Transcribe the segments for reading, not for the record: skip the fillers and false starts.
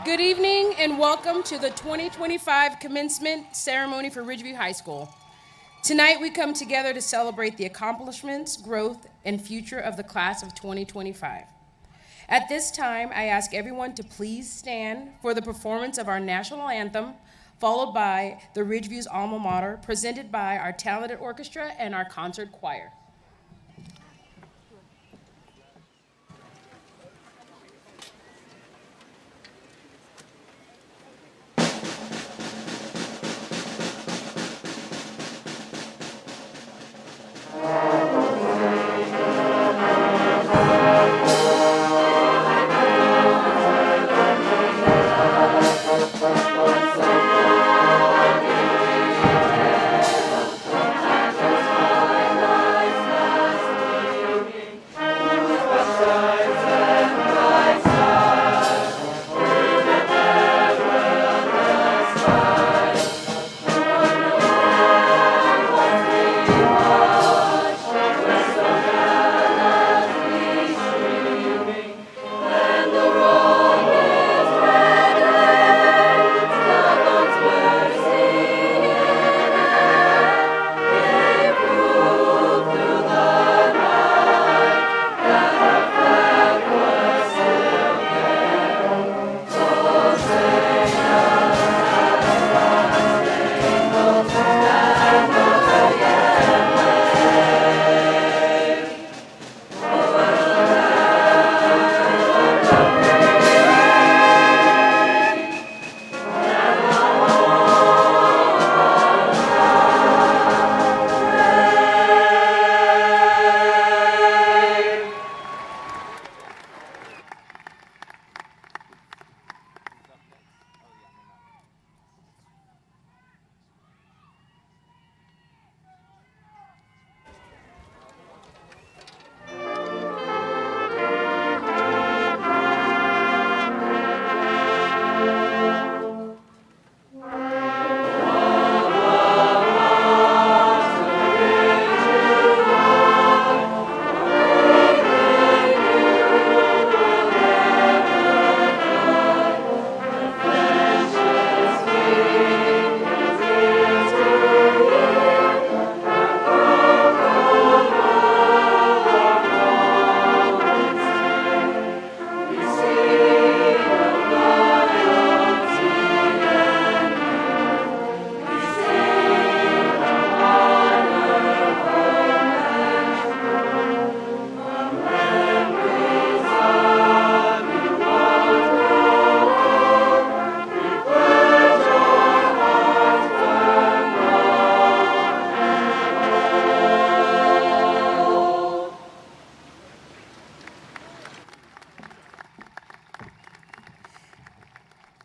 Good evening and welcome to the 2025 Commencement Ceremony for Ridgeview High School. Tonight we come together to celebrate the accomplishments, growth, and future of the class of 2025. At this time, I ask everyone to please stand for the performance of our national anthem, followed by the Ridgeview's alma mater, presented by our talented orchestra and our concert choir.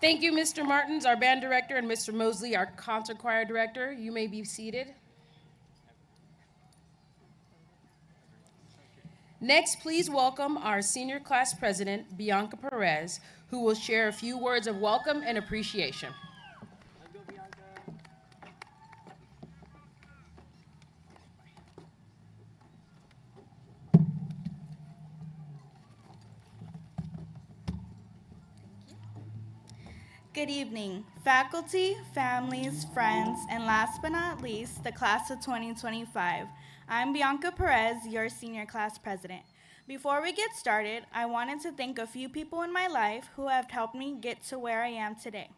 Thank you, Mr. Martins, our band director, and Mr. Mosley, our concert choir director. You may be seated. Next, please welcome our senior class president, Bianca Perez, who will share a few words of welcome and appreciation. Good evening, faculty, families, friends, and last but not least, the class of 2025. I'm Bianca Perez, your senior class president. Before we get started, I wanted to thank a few people in my life who have helped me get to where I am today.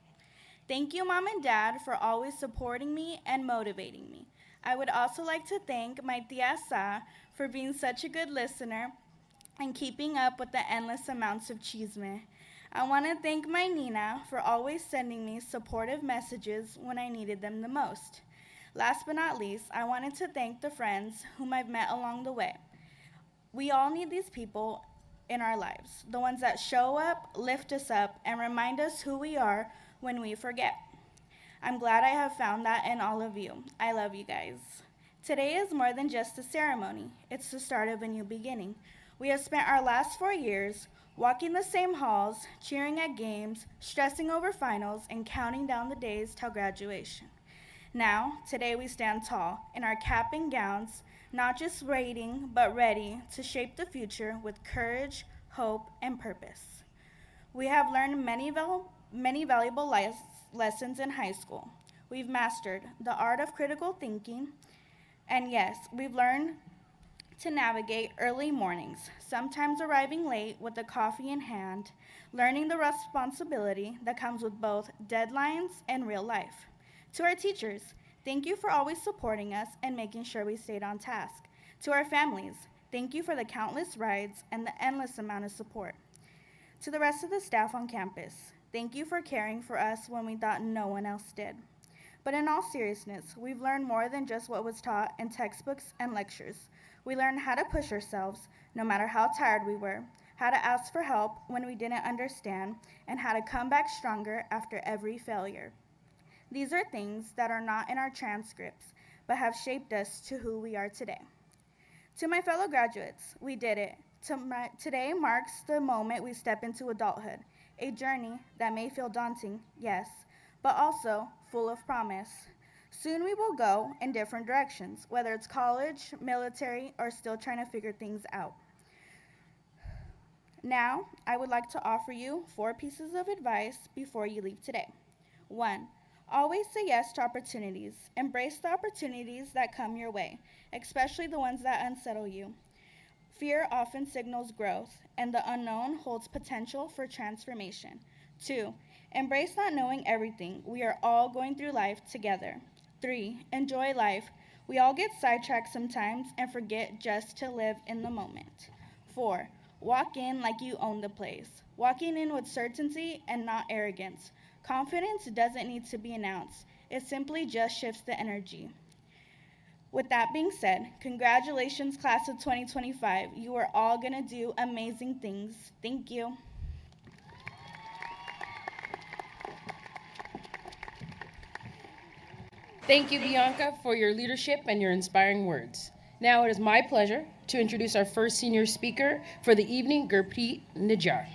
Thank you, Mom and Dad, for always supporting me and motivating me. I would also like to thank my tia Sa for being such a good listener and keeping up with the endless amounts of chisme. I want to thank my Nina for always sending me supportive messages when I needed them the most. Last but not least, I wanted to thank the friends whom I've met along the way. We all need these people in our lives, the ones that show up, lift us up, and remind us who we are when we forget. I'm glad I have found that in all of you. I love you guys. Today is more than just a ceremony. It's the start of a new beginning. We have spent our last 4 years walking the same halls, cheering at games, stressing over finals, and counting down the days till graduation. Now, today we stand tall in our cap and gowns, not just waiting, but ready to shape the future with courage, hope, and purpose. We have learned many valuable lessons in high school. We've mastered the art of critical thinking, and yes, we've learned to navigate early mornings, sometimes arriving late with a coffee in hand, learning the responsibility that comes with both deadlines and real life. To our teachers, thank you for always supporting us and making sure we stayed on task. To our families, thank you for the countless rides and the endless amount of support. To the rest of the staff on campus, thank you for caring for us when we thought no one else did. But in all seriousness, we've learned more than just what was taught in textbooks and lectures. We learned how to push ourselves, no matter how tired we were, how to ask for help when we didn't understand, and how to come back stronger after every failure. These are things that are not in our transcripts, but have shaped us to who we are today. To my fellow graduates, we did it. Today marks the moment we step into adulthood, a journey that may feel daunting, yes, but also full of promise. Soon we will go in different directions, whether it's college, military, or still trying to figure things out. Now, I would like to offer you 4 pieces of advice before you leave today. 1, always say yes to opportunities. Embrace the opportunities that come your way, especially the ones that unsettle you. Fear often signals growth, and the unknown holds potential for transformation. 2, embrace not knowing everything. We are all going through life together. 3, enjoy life. We all get sidetracked sometimes and forget just to live in the moment. 4, walk in like you own the place. Walking in with certainty and not arrogance. Confidence doesn't need to be announced. It simply just shifts the energy. With that being said, congratulations, class of 2025. You are all gonna do amazing things. Thank you. Thank you, Bianca, for your leadership and your inspiring words. Now it is my pleasure to introduce our first senior speaker for the evening, Gurpreet Najjar.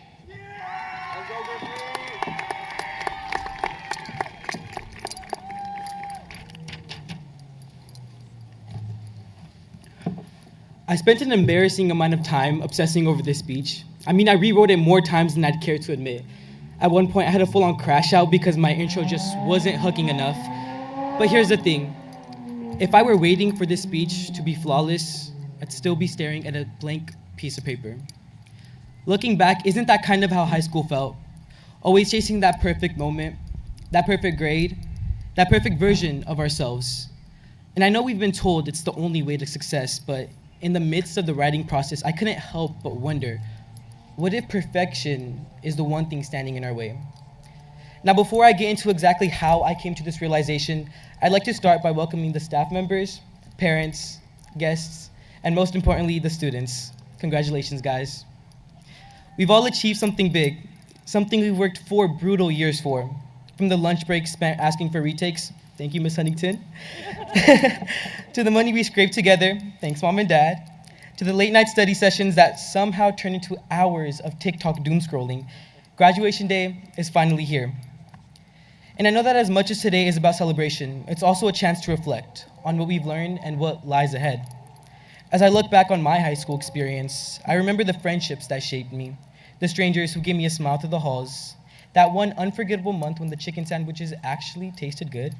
I spent an embarrassing amount of time obsessing over this speech. I rewrote it more times than I'd care to admit. At one point, I had a full-on crash out because my intro just wasn't hooking enough. But here's the thing. If I were waiting for this speech to be flawless, I'd still be staring at a blank piece of paper. Looking back, isn't that kind of how high school felt? Always chasing that perfect moment, that perfect grade, that perfect version of ourselves. And I know we've been told it's the only way to success, but in the midst of the writing process, I couldn't help but wonder, what if perfection is the one thing standing in our way? Now, before I get into exactly how I came to this realization, I'd like to start by welcoming the staff members, parents, guests, and most importantly, the students. Congratulations, guys. We've all achieved something big. something we worked 4 brutal years for. From the lunch break spent asking for retakes, thank you, Miss Huntington, to the money we scraped together, thanks, Mom and Dad, to the late night study sessions that somehow turned into hours of TikTok doom scrolling, graduation day is finally here. And I know that as much as today is about celebration, it's also a chance to reflect on what we've learned and what lies ahead. As I look back on my high school experience, I remember the friendships that shaped me, the strangers who gave me a smile through the halls, that one unforgettable month when the chicken sandwiches actually tasted good,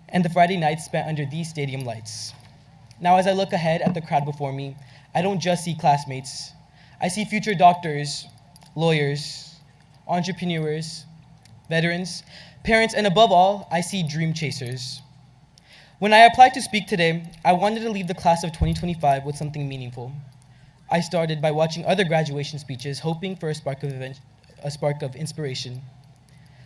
and the Friday nights spent under these stadium lights. Now, as I look ahead at the crowd before me, I don't just see classmates. I see future doctors, lawyers, entrepreneurs, veterans, parents, and above all, I see dream chasers. When I applied to speak today, I wanted to leave the class of 2025 with something meaningful. I started by watching other graduation speeches, hoping for a spark of inspiration.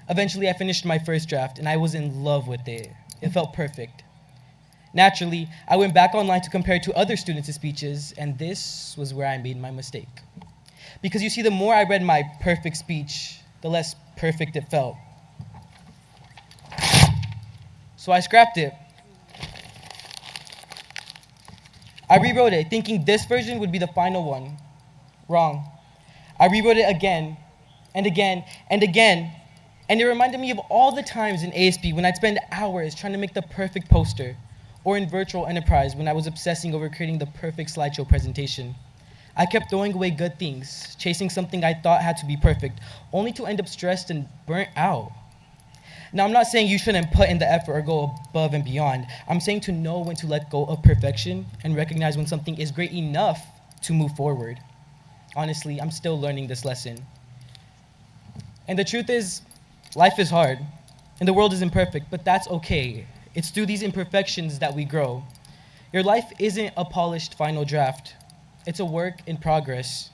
Eventually, I finished my first draft, and I was in love with it. It felt perfect. Naturally, I went back online to compare it to other students' speeches, and this was where I made my mistake. Because you see, the more I read my perfect speech, the less perfect it felt. So I scrapped it. I rewrote it, thinking this version would be the final one. Wrong. I rewrote it again, and again, and again, and it reminded me of all the times in ASB when I'd spend hours trying to make the perfect poster, or in virtual enterprise when I was obsessing over creating the perfect slideshow presentation. I kept throwing away good things, chasing something I thought had to be perfect, only to end up stressed and burnt out. Now, I'm not saying you shouldn't put in the effort or go above and beyond. I'm saying to know when to let go of perfection and recognize when something is great enough to move forward. Honestly, I'm still learning this lesson. And the truth is, life is hard, and the world is imperfect, but that's okay. It's through these imperfections that we grow. Your life isn't a polished final draft. It's a work in progress.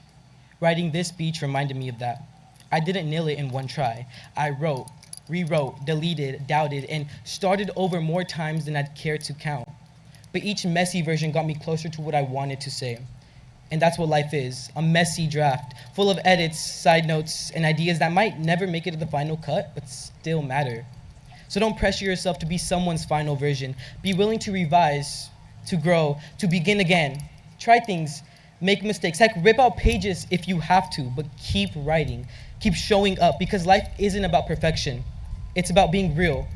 Writing this speech reminded me of that. I didn't nail it in one try. I wrote, rewrote, deleted, doubted, and started over more times than I'd care to count. But each messy version got me closer to what I wanted to say. And that's what life is, a messy draft, full of edits, side notes, and ideas that might never make it to the final cut, but still matter. So don't pressure yourself to be someone's final version. Be willing to revise, to grow, to begin again. Try things, make mistakes. Heck, rip out pages if you have to, but keep writing. Keep showing up, because life isn't about perfection. It's about being real.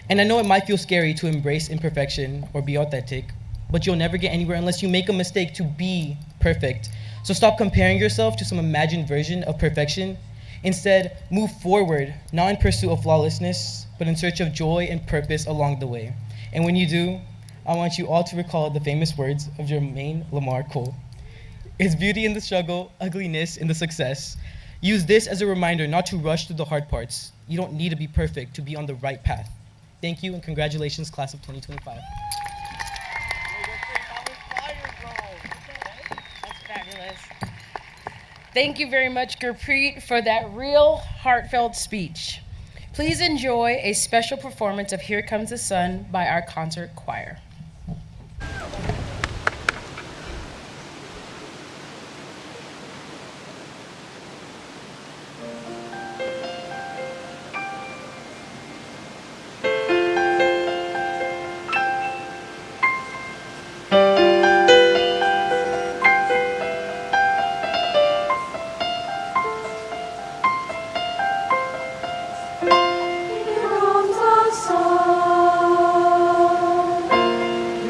And I know it might feel scary to embrace imperfection or be authentic, but you'll never get anywhere unless you make a mistake to be perfect. So stop comparing yourself to some imagined version of perfection. Instead, move forward, not in pursuit of flawlessness, but in search of joy and purpose along the way. And when you do, I want you all to recall the famous words of Jermaine Lamar Cole. It's beauty in the struggle, ugliness in the success. Use this as a reminder not to rush through the hard parts. You don't need to be perfect to be on the right path. Thank you, and congratulations, class of 2025. That's fabulous. Thank you very much, Gurpreet, for that real heartfelt speech. Please enjoy a special performance of Here Comes the Sun by our concert choir.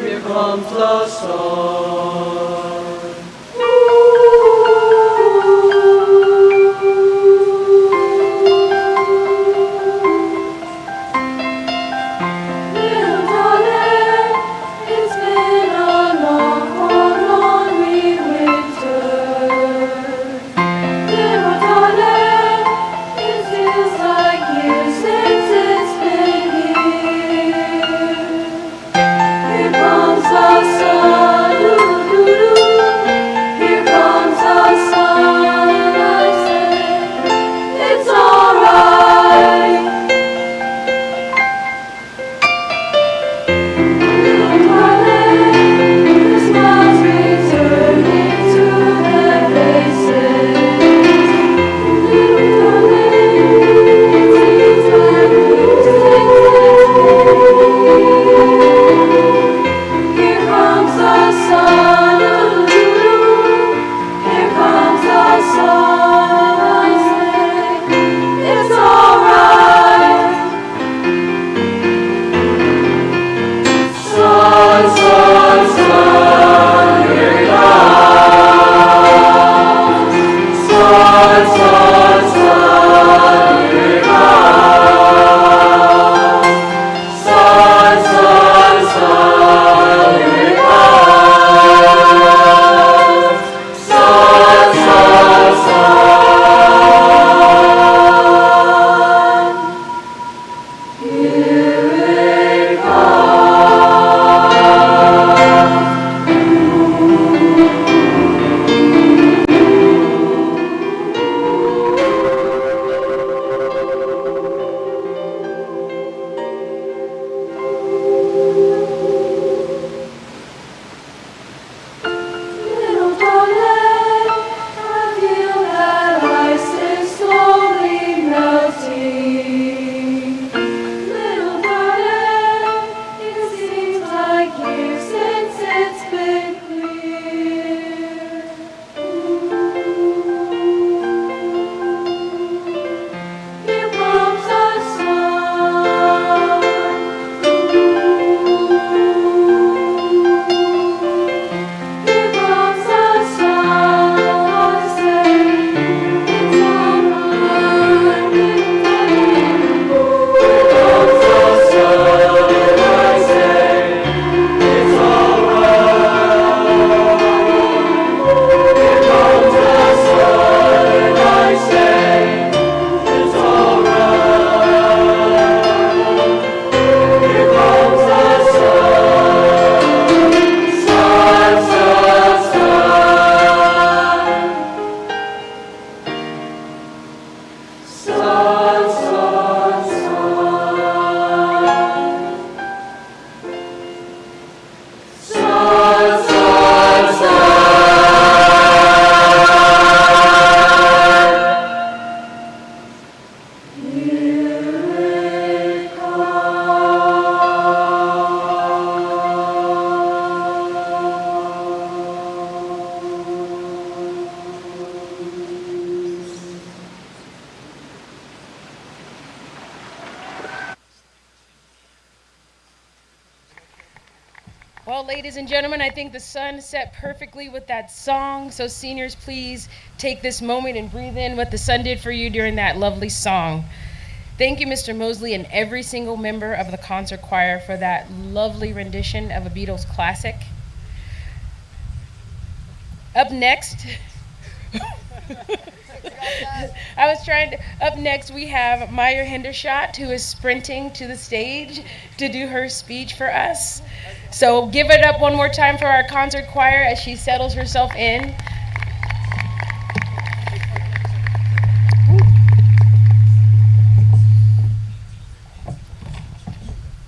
Here comes the sun. Well, ladies and gentlemen, I think the sun set perfectly with that song. So seniors, please take this moment and breathe in what the sun did for you during that lovely song. Thank you, Mr. Mosley, and every single member of the concert choir for that lovely rendition of a Beatles classic. Up next, up next we have Maya Hendershot, who is sprinting to the stage to do her speech for us. So give it up one more time for our concert choir as she settles herself in.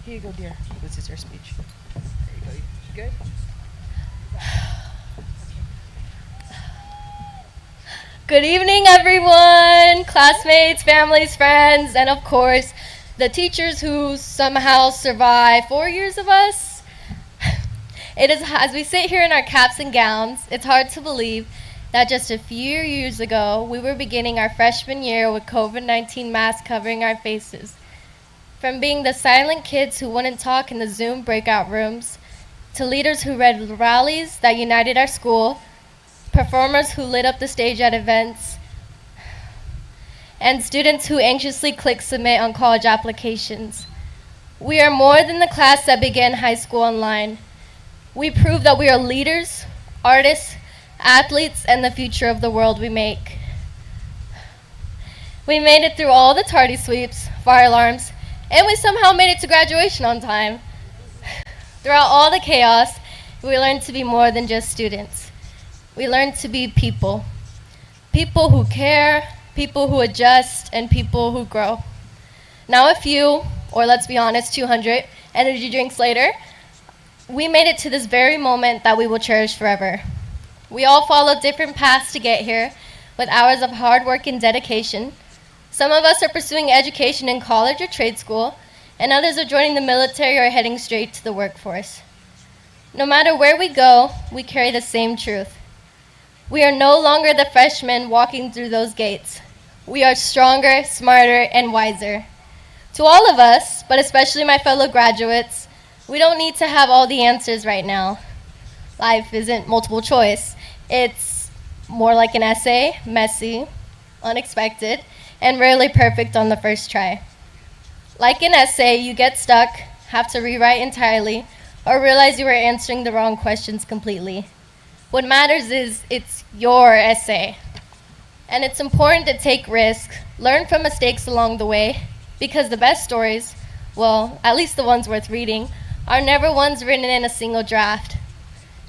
Here you go, dear. This is her speech. There you go. You good? Good evening, everyone, classmates, families, friends, and of course, the teachers who somehow survived 4 years of us. It is, as we sit here in our caps and gowns, it's hard to believe that just a few years ago, we were beginning our freshman year with COVID-19 masks covering our faces. From being the silent kids who wouldn't talk in the Zoom breakout rooms, to leaders who led rallies that united our school, performers who lit up the stage at events, and students who anxiously clicked submit on college applications. We are more than the class that began high school online. We prove that we are leaders, artists, athletes, and the future of the world we make. We made it through all the tardy sweeps, fire alarms, and we somehow made it to graduation on time. Throughout all the chaos, we learned to be more than just students. We learned to be people. People who care, people who adjust, and people who grow. Now a few, or let's be honest, 200 energy drinks later, we made it to this very moment that we will cherish forever. We all followed different paths to get here, with hours of hard work and dedication. Some of us are pursuing education in college or trade school, and others are joining the military or heading straight to the workforce. No matter where we go, we carry the same truth. We are no longer the freshmen walking through those gates. We are stronger, smarter, and wiser. To all of us, but especially my fellow graduates, we don't need to have all the answers right now. Life isn't multiple choice. It's more like an essay, messy, unexpected, and rarely perfect on the first try. Like an essay, you get stuck, have to rewrite entirely, or realize you were answering the wrong questions completely. What matters is it's your essay. And it's important to take risks, learn from mistakes along the way, because the best stories, well, at least the ones worth reading, are never ones written in a single draft.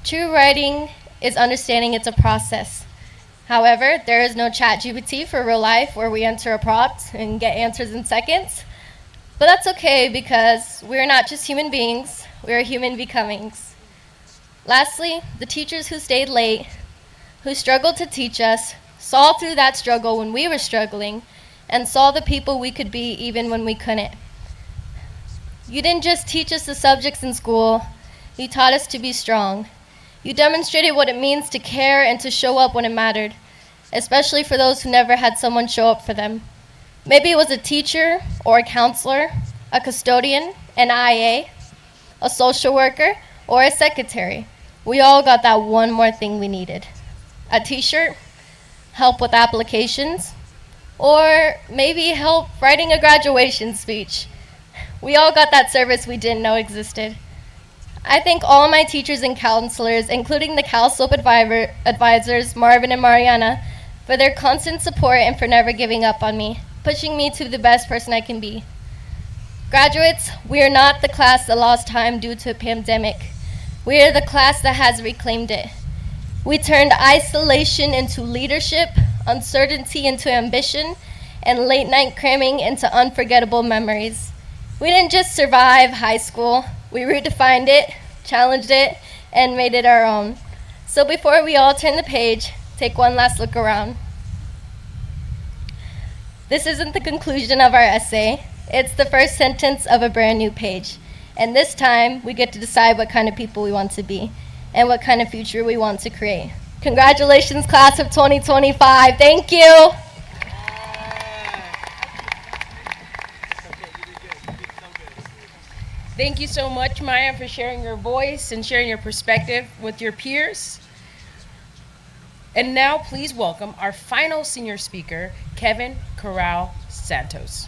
True writing is understanding it's a process. However, there is no ChatGPT for real life where we enter a prompt and get answers in seconds. But that's okay because we're not just human beings, we're human becomings. Lastly, the teachers who stayed late, who struggled to teach us, saw through that struggle when we were struggling, and saw the people we could be even when we couldn't. You didn't just teach us the subjects in school, you taught us to be strong. You demonstrated what it means to care and to show up when it mattered, especially for those who never had someone show up for them. Maybe it was a teacher or a counselor, a custodian, an IA, a social worker, or a secretary. We all got that one more thing we needed. A t-shirt, help with applications, or maybe help writing a graduation speech. We all got that service we didn't know existed. I thank all my teachers and counselors, including the CalSOAP advisors, Marvin and Mariana, for their constant support and for never giving up on me, pushing me to be the best person I can be. Graduates, we are not the class that lost time due to a pandemic. We are the class that has reclaimed it. We turned isolation into leadership, uncertainty into ambition, and late night cramming into unforgettable memories. We didn't just survive high school, we redefined it, challenged it, and made it our own. So before we all turn the page, take one last look around. This isn't the conclusion of our essay, it's the first sentence of a brand new page. And this time, we get to decide what kind of people we want to be and what kind of future we want to create. Congratulations, class of 2025. Thank you. Thank you so much, Maya, for sharing your voice and sharing your perspective with your peers. And now, please welcome our final senior speaker, Kevin Corral Santos.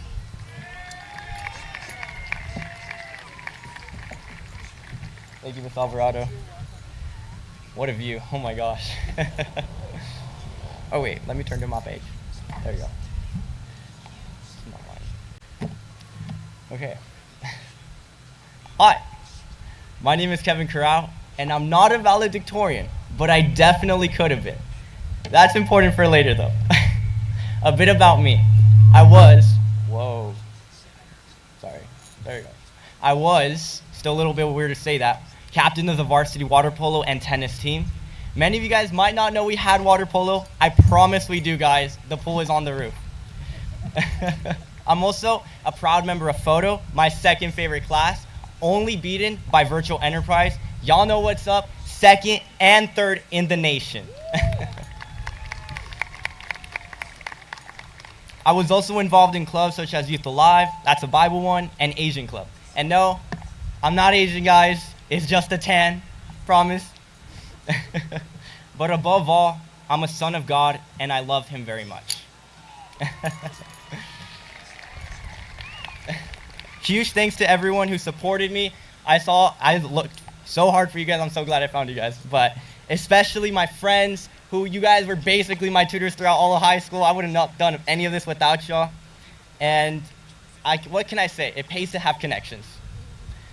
Thank you, Ms. Alvarado. What a view. Oh my gosh. Oh wait, let me turn to my page. There you go. It's not mine. Okay. Hi, my name is Kevin Corral, and I'm not a valedictorian, but I definitely could have been. That's important for later though. A bit about me. I was, still a little bit weird to say that, captain of the varsity water polo and tennis team. Many of you guys might not know we had water polo. I promise we do, guys. The pool is on the roof. I'm also a proud member of photo, my second favorite class, only beaten by virtual enterprise. Y'all know what's up, second and third in the nation. I was also involved in clubs such as Youth Alive, that's a Bible one, and Asian Club. And no, I'm not Asian, guys. It's just a tan, promise. But above all, I'm a son of God, and I love him very much. Huge thanks to everyone who supported me. I looked so hard for you guys. I'm so glad I found you guys. But especially my friends, who you guys were basically my tutors throughout all of high school. I would have not done any of this without y'all. And what can I say? It pays to have connections.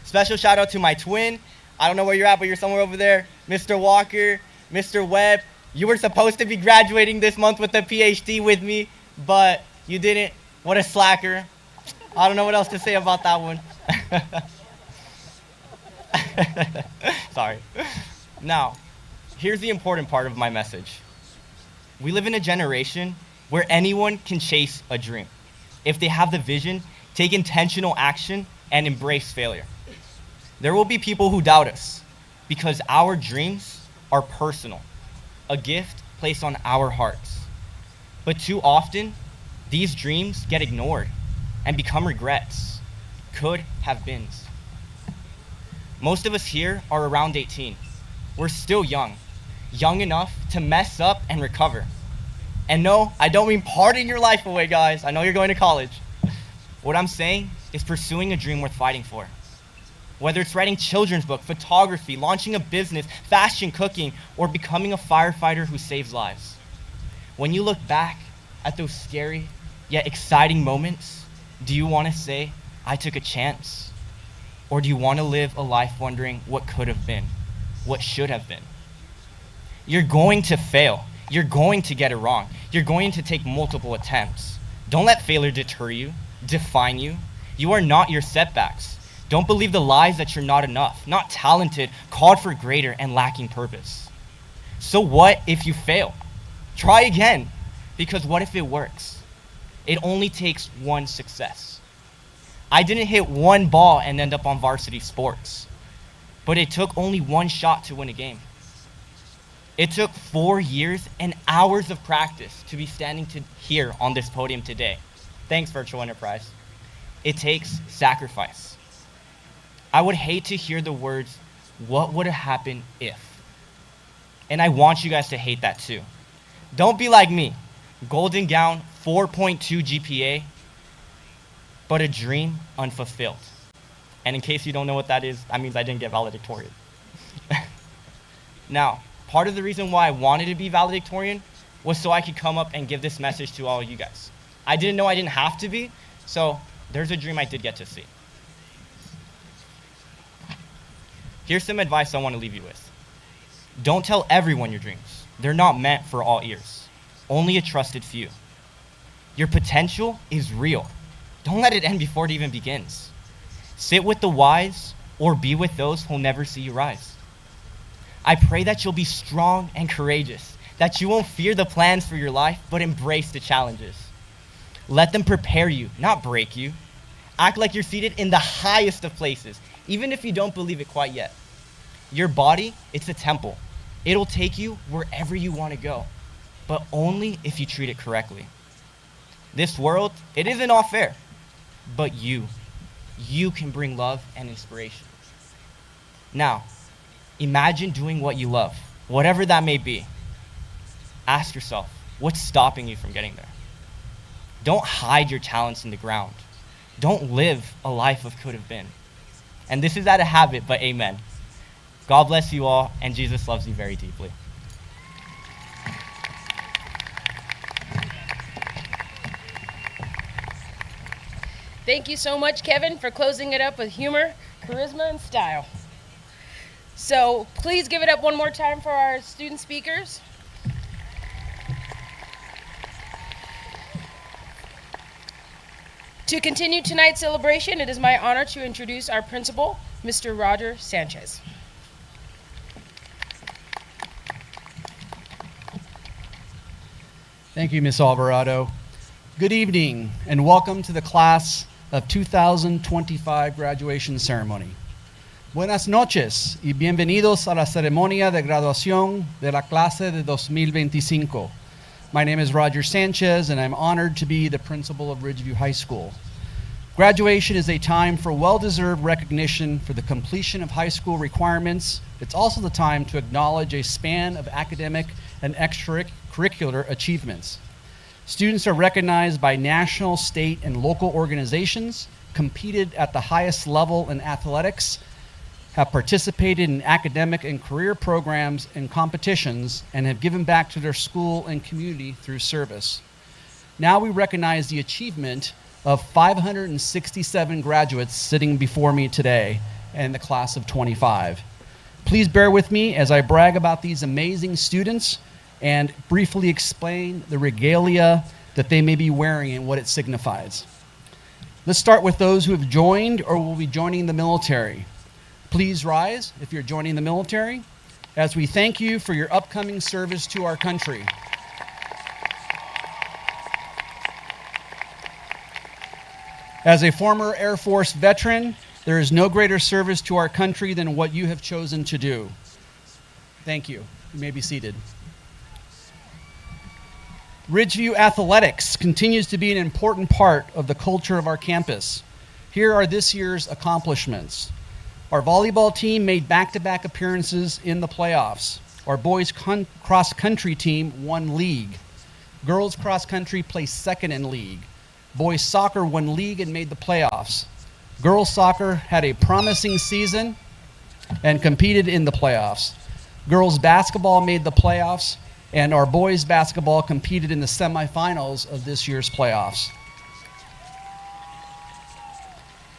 Special shout out to my twin. I don't know where you're at, but you're somewhere over there. Mr. Walker, Mr. Webb. You were supposed to be graduating this month with a PhD with me, but you didn't. What a slacker. I don't know what else to say about that one. Sorry. Now, here's the important part of my message. We live in a generation where anyone can chase a dream. If they have the vision, take intentional action, and embrace failure. There will be people who doubt us because our dreams are personal, a gift placed on our hearts. But too often, these dreams get ignored and become regrets, could have beens. Most of us here are around 18. We're still young enough to mess up and recover. And no, I don't mean partying your life away, guys. I know you're going to college. What I'm saying is pursuing a dream worth fighting for. Whether it's writing children's book, photography, launching a business, fashion, cooking, or becoming a firefighter who saves lives. When you look back at those scary yet exciting moments, do you want to say, I took a chance? Or do you want to live a life wondering what could have been, what should have been? You're going to fail. You're going to get it wrong. You're going to take multiple attempts. Don't let failure deter you, define you. You are not your setbacks. Don't believe the lies that you're not enough, not talented, called for greater, and lacking purpose. So what if you fail? Try again, because what if it works? It only takes one success. I didn't hit one ball and end up on varsity sports, but it took only one shot to win a game. It took 4 years and hours of practice to be standing here on this podium today. Thanks, Virtual Enterprise. It takes sacrifice. I would hate to hear the words, what would have happened if? And I want you guys to hate that too. Don't be like me. Golden gown, 4.2 GPA, but a dream unfulfilled. And in case you don't know what that is, that means I didn't get valedictorian. Now, part of the reason why I wanted to be valedictorian was so I could come up and give this message to all of you guys. I didn't know I didn't have to be, so there's a dream I did get to see. Here's some advice I want to leave you with. Don't tell everyone your dreams. They're not meant for all ears, only a trusted few. Your potential is real. Don't let it end before it even begins. Sit with the wise or be with those who'll never see you rise. I pray that you'll be strong and courageous, that you won't fear the plans for your life, but embrace the challenges. Let them prepare you, not break you. Act like you're seated in the highest of places, even if you don't believe it quite yet. Your body, it's a temple. It'll take you wherever you want to go, but only if you treat it correctly. This world, it isn't all fair, but you you can bring love and inspiration. Now, imagine doing what you love, whatever that may be. Ask yourself, what's stopping you from getting there? Don't hide your talents in the ground. Don't live a life of could have been. And this is out of habit, but amen. God bless you all, and Jesus loves you very deeply. Thank you so much, Kevin, for closing it up with humor, charisma, and style. So please give it up one more time for our student speakers. To continue tonight's celebration, it is my honor to introduce our principal, Mr. Roger Sanchez. Thank you, Ms. Alvarado. Good evening, and welcome to the class of 2025 graduation ceremony. Buenas noches y bienvenidos a la ceremonia de graduación de la clase de 2025. My name is Roger Sanchez, and I'm honored to be the principal of Ridgeview High School. Graduation is a time for well-deserved recognition for the completion of high school requirements. It's also the time to acknowledge a span of academic and extracurricular achievements. Students are recognized by national, state, and local organizations, competed at the highest level in athletics, have participated in academic and career programs and competitions, and have given back to their school and community through service. Now we recognize the achievement of 567 graduates sitting before me today in the class of 25. Please bear with me as I brag about these amazing students and briefly explain the regalia that they may be wearing and what it signifies. Let's start with those who have joined or will be joining the military. Please rise if you're joining the military as we thank you for your upcoming service to our country. As a former Air Force veteran, there is no greater service to our country than what you have chosen to do. Thank you. You may be seated. Ridgeview athletics continues to be an important part of the culture of our campus. Here are this year's accomplishments. Our volleyball team made back-to-back appearances in the playoffs. Our boys cross-country team won league. Girls cross-country placed second in league. Boys soccer won league and made the playoffs. Girls soccer had a promising season and competed in the playoffs. Girls basketball made the playoffs, and our boys basketball competed in the semifinals of this year's playoffs.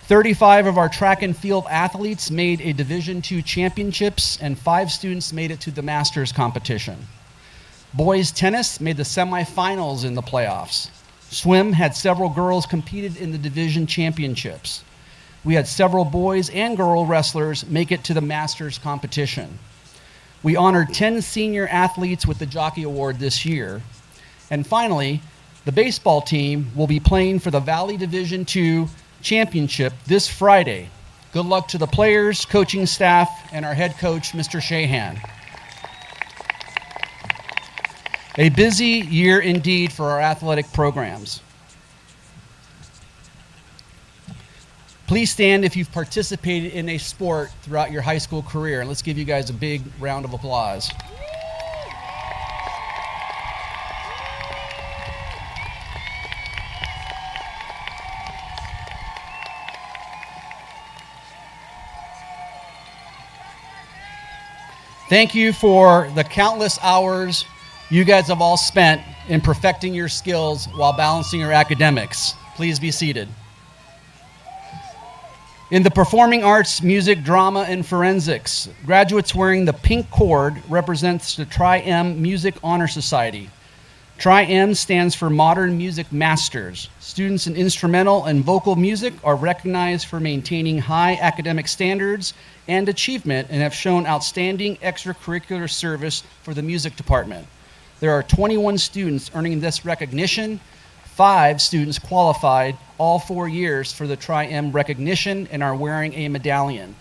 35 of our track and field athletes made a Division II championships, and 5 students made it to the Masters competition. Boys tennis made the semifinals in the playoffs. Swim had several girls competed in the division championships. We had several boys and girl wrestlers make it to the Masters competition. We honored 10 senior athletes with the Jockey Award this year. And finally, the baseball team will be playing for the Valley Division II Championship this Friday. Good luck to the players, coaching staff, and our head coach, Mr. Shahan. A busy year indeed for our athletic programs. Please stand if you've participated in a sport throughout your high school career, and let's give you guys a big round of applause. Thank you for the countless hours you guys have all spent in perfecting your skills while balancing your academics. Please be seated. In the performing arts, music, drama, and forensics, graduates wearing the pink cord represents the Tri-M Music Honor Society. Tri-M stands for Modern Music Masters. Students in instrumental and vocal music are recognized for maintaining high academic standards and achievement and have shown outstanding extracurricular service for the music department. There are 21 students earning this recognition. 5 students qualified all 4 years for the Tri-M recognition and are wearing a medallion.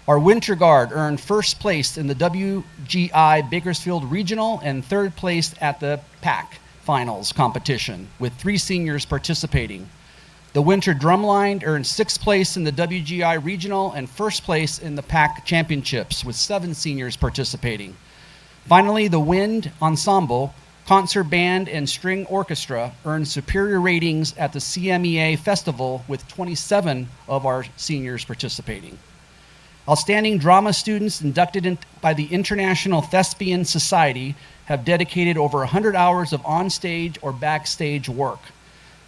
Our Winter Guard earned first place in the WGI Bakersfield Regional and third place at the PAC Finals competition, with 3 seniors participating. The winter drumline earned 6th place in the WGI Regional and 1st place in the PAC Championships, with 7 seniors participating. Finally, the wind ensemble, concert band, and string orchestra earned superior ratings at the CMEA Festival, with 27 of our seniors participating. Outstanding drama students inducted by the International Thespian Society have dedicated over 100 hours of onstage or backstage work.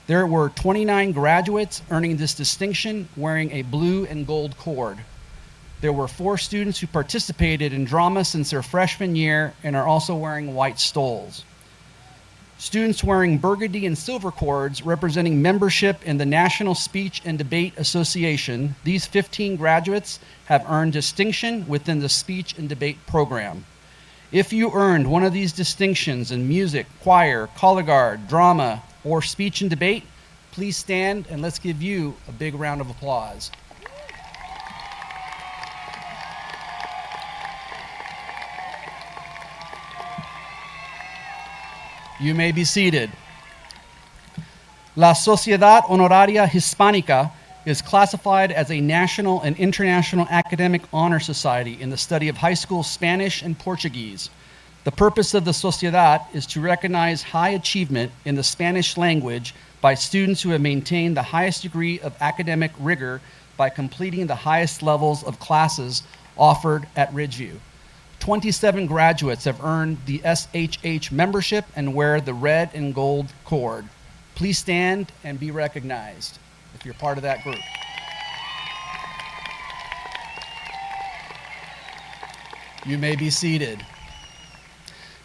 There were 29 graduates earning this distinction wearing a blue and gold cord. There were 4 students who participated in drama since their freshman year and are also wearing white stoles. Students wearing burgundy and silver cords representing membership in the National Speech and Debate Association. These 15 graduates have earned distinction within the Speech and Debate program. If you earned one of these distinctions in music, choir, color guard, drama, or speech and debate, please stand and let's give you a big round of applause. You may be seated. La Sociedad Honoraria Hispánica is classified as a national and international academic honor society in the study of high school Spanish and Portuguese. The purpose of the Sociedad is to recognize high achievement in the Spanish language by students who have maintained the highest degree of academic rigor by completing the highest levels of classes offered at Ridgeview. 27 graduates have earned the SHH membership and wear the red and gold cord. Please stand and be recognized if you're part of that group. You may be seated.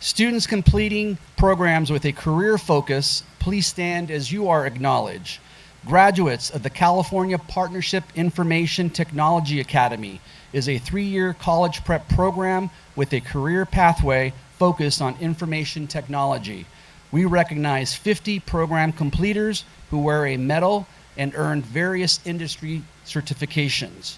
Students completing programs with a career focus, please stand as you are acknowledged. Graduates of the California Partnership Information Technology Academy is a 3-year college prep program with a career pathway focused on information technology. We recognize 50 program completers who wear a medal and earned various industry certifications.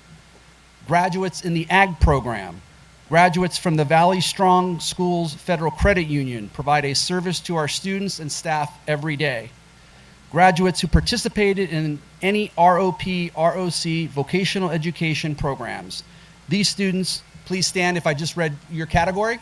Graduates in the Ag program. Graduates from the Valley Strong Schools Federal Credit Union provide a service to our students and staff every day. Graduates who participated in any ROP, ROC vocational education programs. These students, please stand if I just read your category.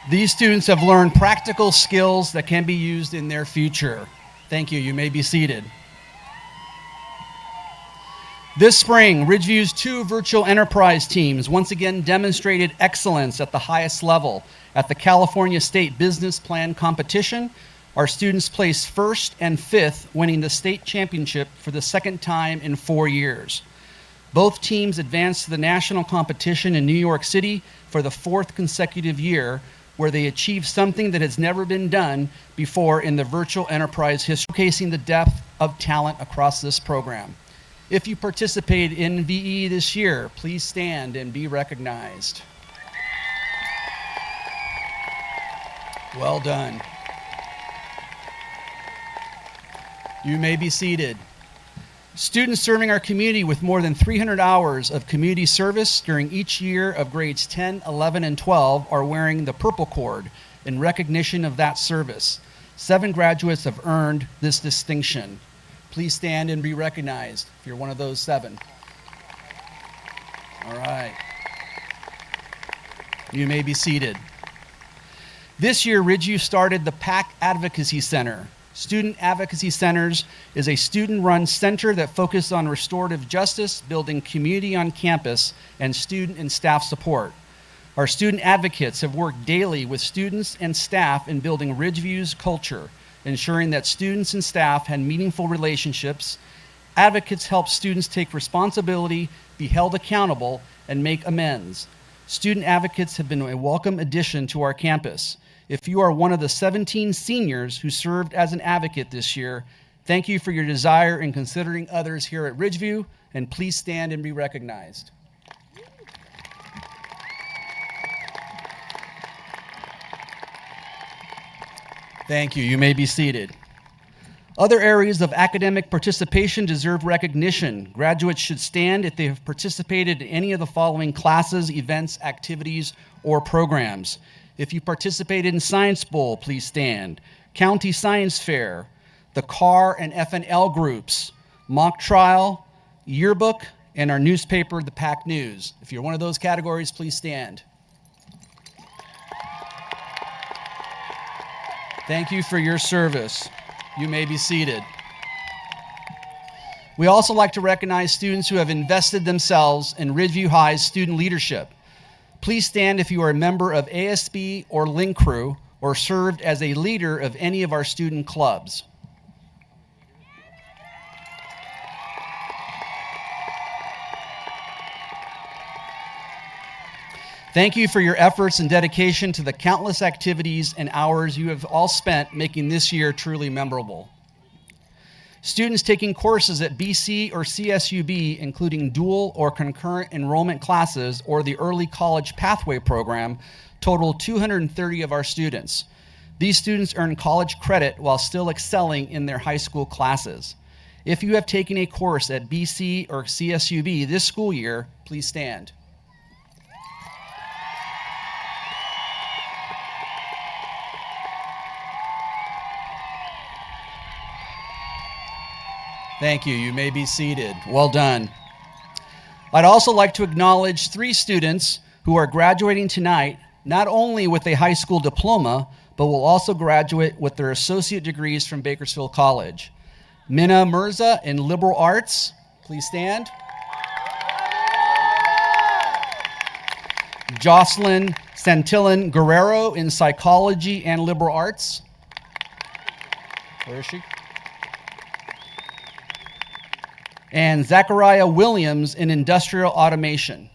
These students have learned practical skills that can be used in their future. Thank you. You may be seated. This spring, Ridgeview's 2 virtual enterprise teams once again demonstrated excellence at the highest level. At the California State Business Plan Competition, our students placed 1st and 5th, winning the state championship for the 2nd time in 4 years. Both teams advanced to the national competition in New York City for the 4th consecutive year, where they achieved something that has never been done before in the virtual enterprise history, showcasing the depth of talent across this program. If you participated in VE this year, please stand and be recognized. Well done. You may be seated. Students serving our community with more than 300 hours of community service during each year of grades 10, 11, and 12 are wearing the purple cord in recognition of that service. 7 graduates have earned this distinction. Please stand and be recognized if you're one of those 7. All right. You may be seated. This year, Ridgeview started the PAC Advocacy Center. Student Advocacy Centers is a student-run center that focuses on restorative justice, building community on campus, and student and staff support. Our student advocates have worked daily with students and staff in building Ridgeview's culture, ensuring that students and staff had meaningful relationships. Advocates help students take responsibility, be held accountable, and make amends. Student advocates have been a welcome addition to our campus. If you are one of the 17 seniors who served as an advocate this year, thank you for your desire in considering others here at Ridgeview, and please stand and be recognized. Thank you. You may be seated. Other areas of academic participation deserve recognition. Graduates should stand if they have participated in any of the following classes, events, activities, or programs. If you participated in Science Bowl, please stand. County Science Fair, the CAR and FNL groups, mock trial, yearbook, and our newspaper, the PAC News. If you're one of those categories, please stand. Thank you for your service. You may be seated. We also like to recognize students who have invested themselves in Ridgeview High's student leadership. Please stand if you are a member of ASB or Link Crew or served as a leader of any of our student clubs. Thank you for your efforts and dedication to the countless activities and hours you have all spent making this year truly memorable. Students taking courses at BC or CSUB, including dual or concurrent enrollment classes or the Early College Pathway Program, total 230 of our students. These students earn college credit while still excelling in their high school classes. If you have taken a course at BC or CSUB this school year, please stand. Thank you. You may be seated. Well done. I'd also like to acknowledge 3 students who are graduating tonight, not only with a high school diploma, but will also graduate with their associate degrees from Bakersfield College. Minna Mirza in liberal arts, please stand. Jocelyn Santillan Guerrero in psychology and liberal arts. Where is she? And Zachariah Williams in industrial automation.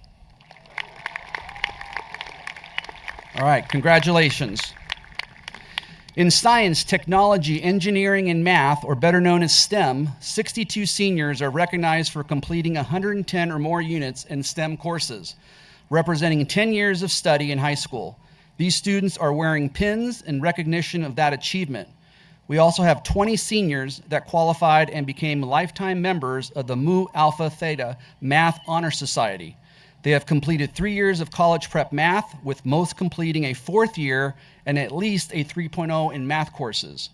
All right, congratulations. In science, technology, engineering, and math, or better known as STEM, 62 seniors are recognized for completing 110 or more units in STEM courses, representing 10 years of study in high school. These students are wearing pins in recognition of that achievement. We also have 20 seniors that qualified and became lifetime members of the Mu Alpha Theta Math Honor Society. They have completed 3 years of college prep math, with most completing a 4th year and at least a 3.0 in math courses.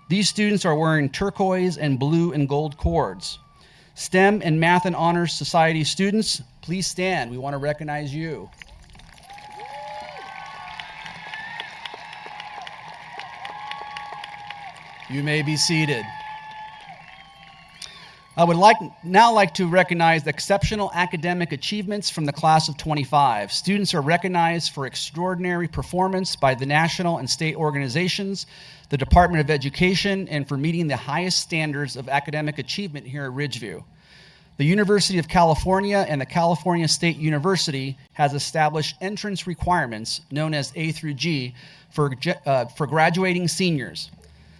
These students are wearing turquoise and blue and gold cords. STEM and Math and Honors Society students, please stand. We want to recognize you. You may be seated. I would now like to recognize exceptional academic achievements from the class of 25. Students are recognized for extraordinary performance by the national and state organizations, the Department of Education, and for meeting the highest standards of academic achievement here at Ridgeview. The University of California and the California State University has established entrance requirements known as A through G for graduating seniors.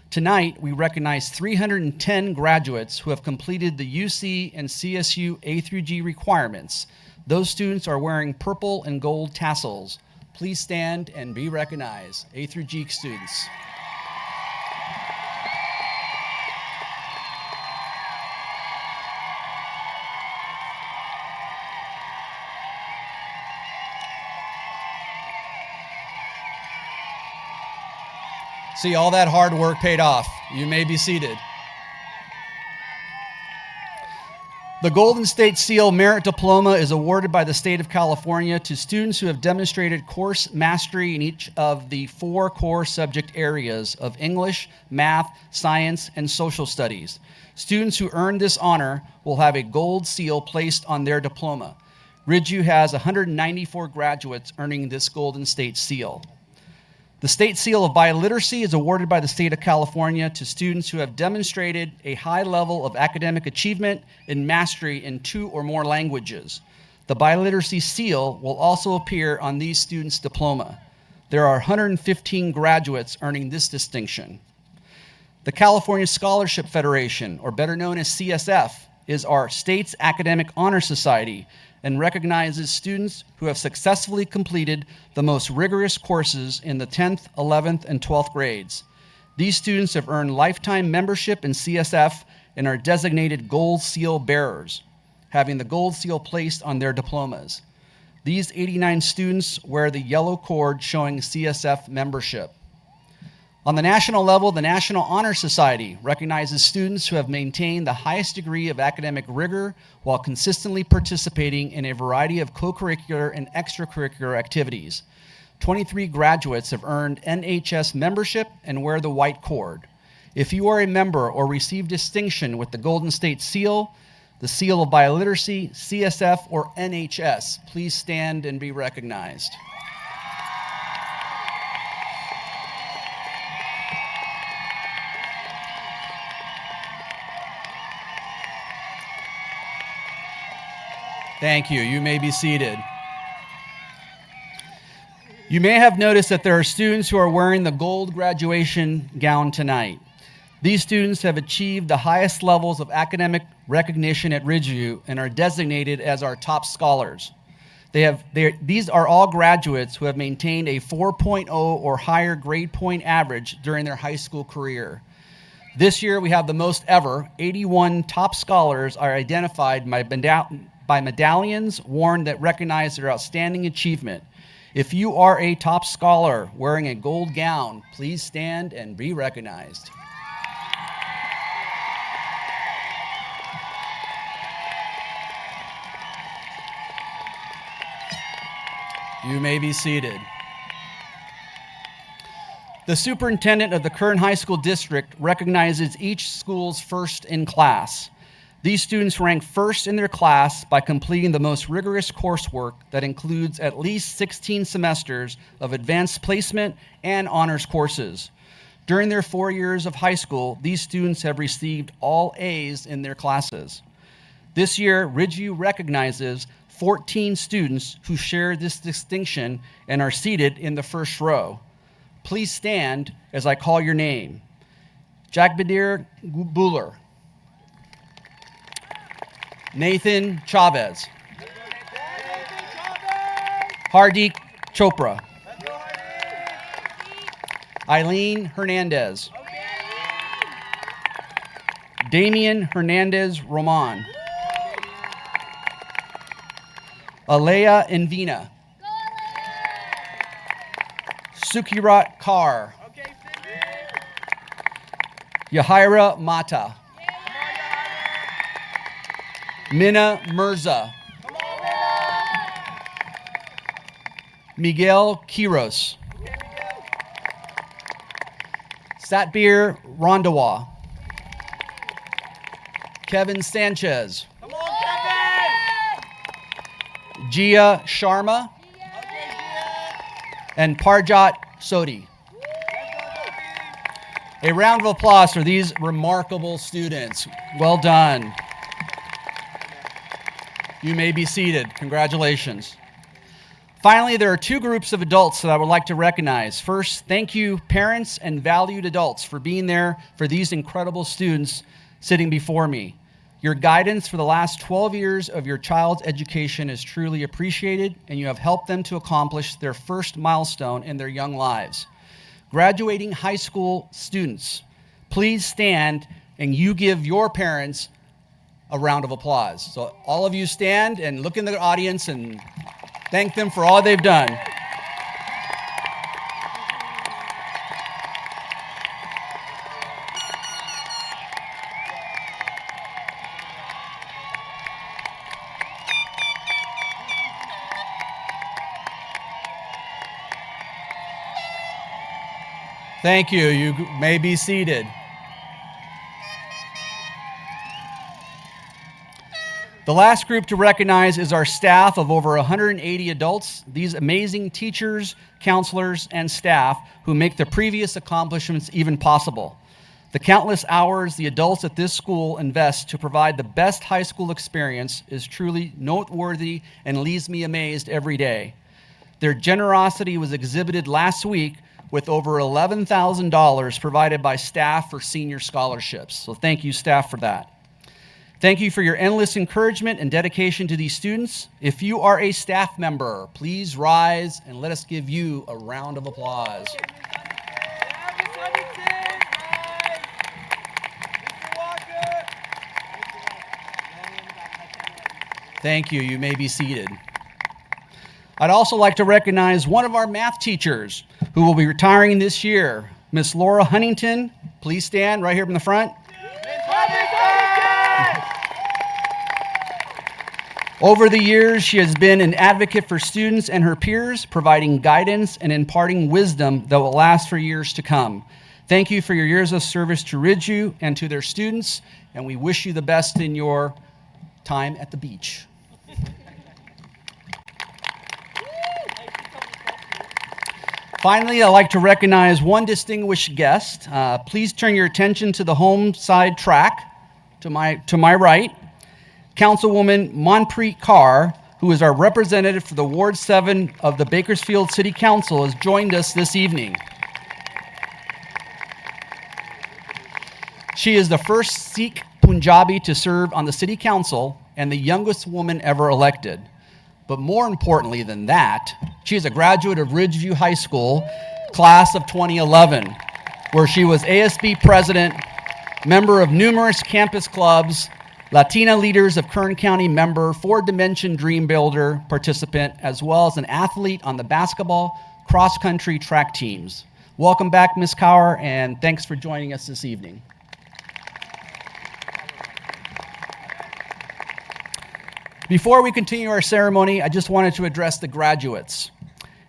Tonight, we recognize 310 graduates who have completed the UC and CSU A through G requirements. Those students are wearing purple and gold tassels. Please stand and be recognized. A through G students. See, all that hard work paid off. You may be seated. The Golden State Seal Merit Diploma is awarded by the state of California to students who have demonstrated course mastery in each of the 4 core subject areas of English, math, science, and social studies. Students who earn this honor will have a gold seal placed on their diploma. Ridgeview has 194 graduates earning this Golden State Seal. The State Seal of Biliteracy is awarded by the state of California to students who have demonstrated a high level of academic achievement and mastery in 2 or more languages. The Biliteracy Seal will also appear on these students' diploma. There are 115 graduates earning this distinction. The California Scholarship Federation, or better known as CSF, is our state's academic honor society and recognizes students who have successfully completed the most rigorous courses in the 10th, 11th, and 12th grades. These students have earned lifetime membership in CSF and are designated Gold Seal bearers, having the Gold Seal placed on their diplomas. These 89 students wear the yellow cord showing CSF membership. On the national level, the National Honor Society recognizes students who have maintained the highest degree of academic rigor while consistently participating in a variety of co-curricular and extracurricular activities. 23 graduates have earned NHS membership and wear the white cord. If you are a member or receive distinction with the Golden State Seal, the Seal of Bioliteracy, CSF, or NHS, please stand and be recognized. Thank you. You may be seated. You may have noticed that there are students who are wearing the gold graduation gown tonight. These students have achieved the highest levels of academic recognition at Ridgeview and are designated as our top scholars. These are all graduates who have maintained a 4.0 or higher grade point average during their high school career. This year we have the most ever. 81 top scholars are identified by medallions worn that recognize their outstanding achievement. If you are a top scholar wearing a gold gown, please stand and be recognized. You may be seated. The superintendent of the Kern High School District recognizes each school's first in class. These students rank first in their class by completing the most rigorous coursework that includes at least 16 semesters of advanced placement and honors courses. During their 4 years of high school, these students have received all A's in their classes. This year, Ridgeview recognizes 14 students who share this distinction and are seated in the first row. Please stand as I call your name. Jagbadir Buller. Nathan Chavez. Hardik Chopra. Eileen Hernandez. Damian Hernandez Roman. Alea Envina. Sukirat Kar. Yahira Mata. Minna Mirza. Miguel Quiros. Satbir Rondawa. Kevin Sanchez. Gia Sharma. And Parjat Sodi. A round of applause for these remarkable students. Well done. You may be seated. Congratulations. Finally, there are two groups of adults that I would like to recognize. First, thank you, parents and valued adults, for being there for these incredible students sitting before me. Your guidance for the last 12 years of your child's education is truly appreciated, and you have helped them to accomplish their first milestone in their young lives. Graduating high school students, please stand and you give your parents a round of applause. So all of you stand and look in the audience and thank them for all they've done. Thank you. You may be seated. The last group to recognize is our staff of over 180 adults, these amazing teachers, counselors, and staff who make the previous accomplishments even possible. The countless hours the adults at this school invest to provide the best high school experience is truly noteworthy and leaves me amazed every day. Their generosity was exhibited last week with over $11,000 provided by staff for senior scholarships. So thank you, staff, for that. Thank you for your endless encouragement and dedication to these students. If you are a staff member, please rise and let us give you a round of applause. Thank you. You may be seated. I'd also like to recognize one of our math teachers who will be retiring this year, Miss Laura Huntington. Please stand right here in the front. Over the years, she has been an advocate for students and her peers, providing guidance and imparting wisdom that will last for years to come. Thank you for your years of service to Ridgeview and to their students, and we wish you the best in your time at the beach. Finally, I'd like to recognize one distinguished guest. Please turn your attention to the home side track to my right. Councilwoman Monpreet Carr, who is our representative for the Ward 7 of the Bakersfield City Council, has joined us this evening. She is the first Sikh Punjabi to serve on the City Council and the youngest woman ever elected. But more importantly than that, she is a graduate of Ridgeview High School, class of 2011, where she was ASB president, member of numerous campus clubs, Latina Leaders of Kern County member, 4-Dimension Dream Builder participant, as well as an athlete on the basketball, cross-country track teams. Welcome back, Ms. Kaur, and thanks for joining us this evening. Before we continue our ceremony, I just wanted to address the graduates.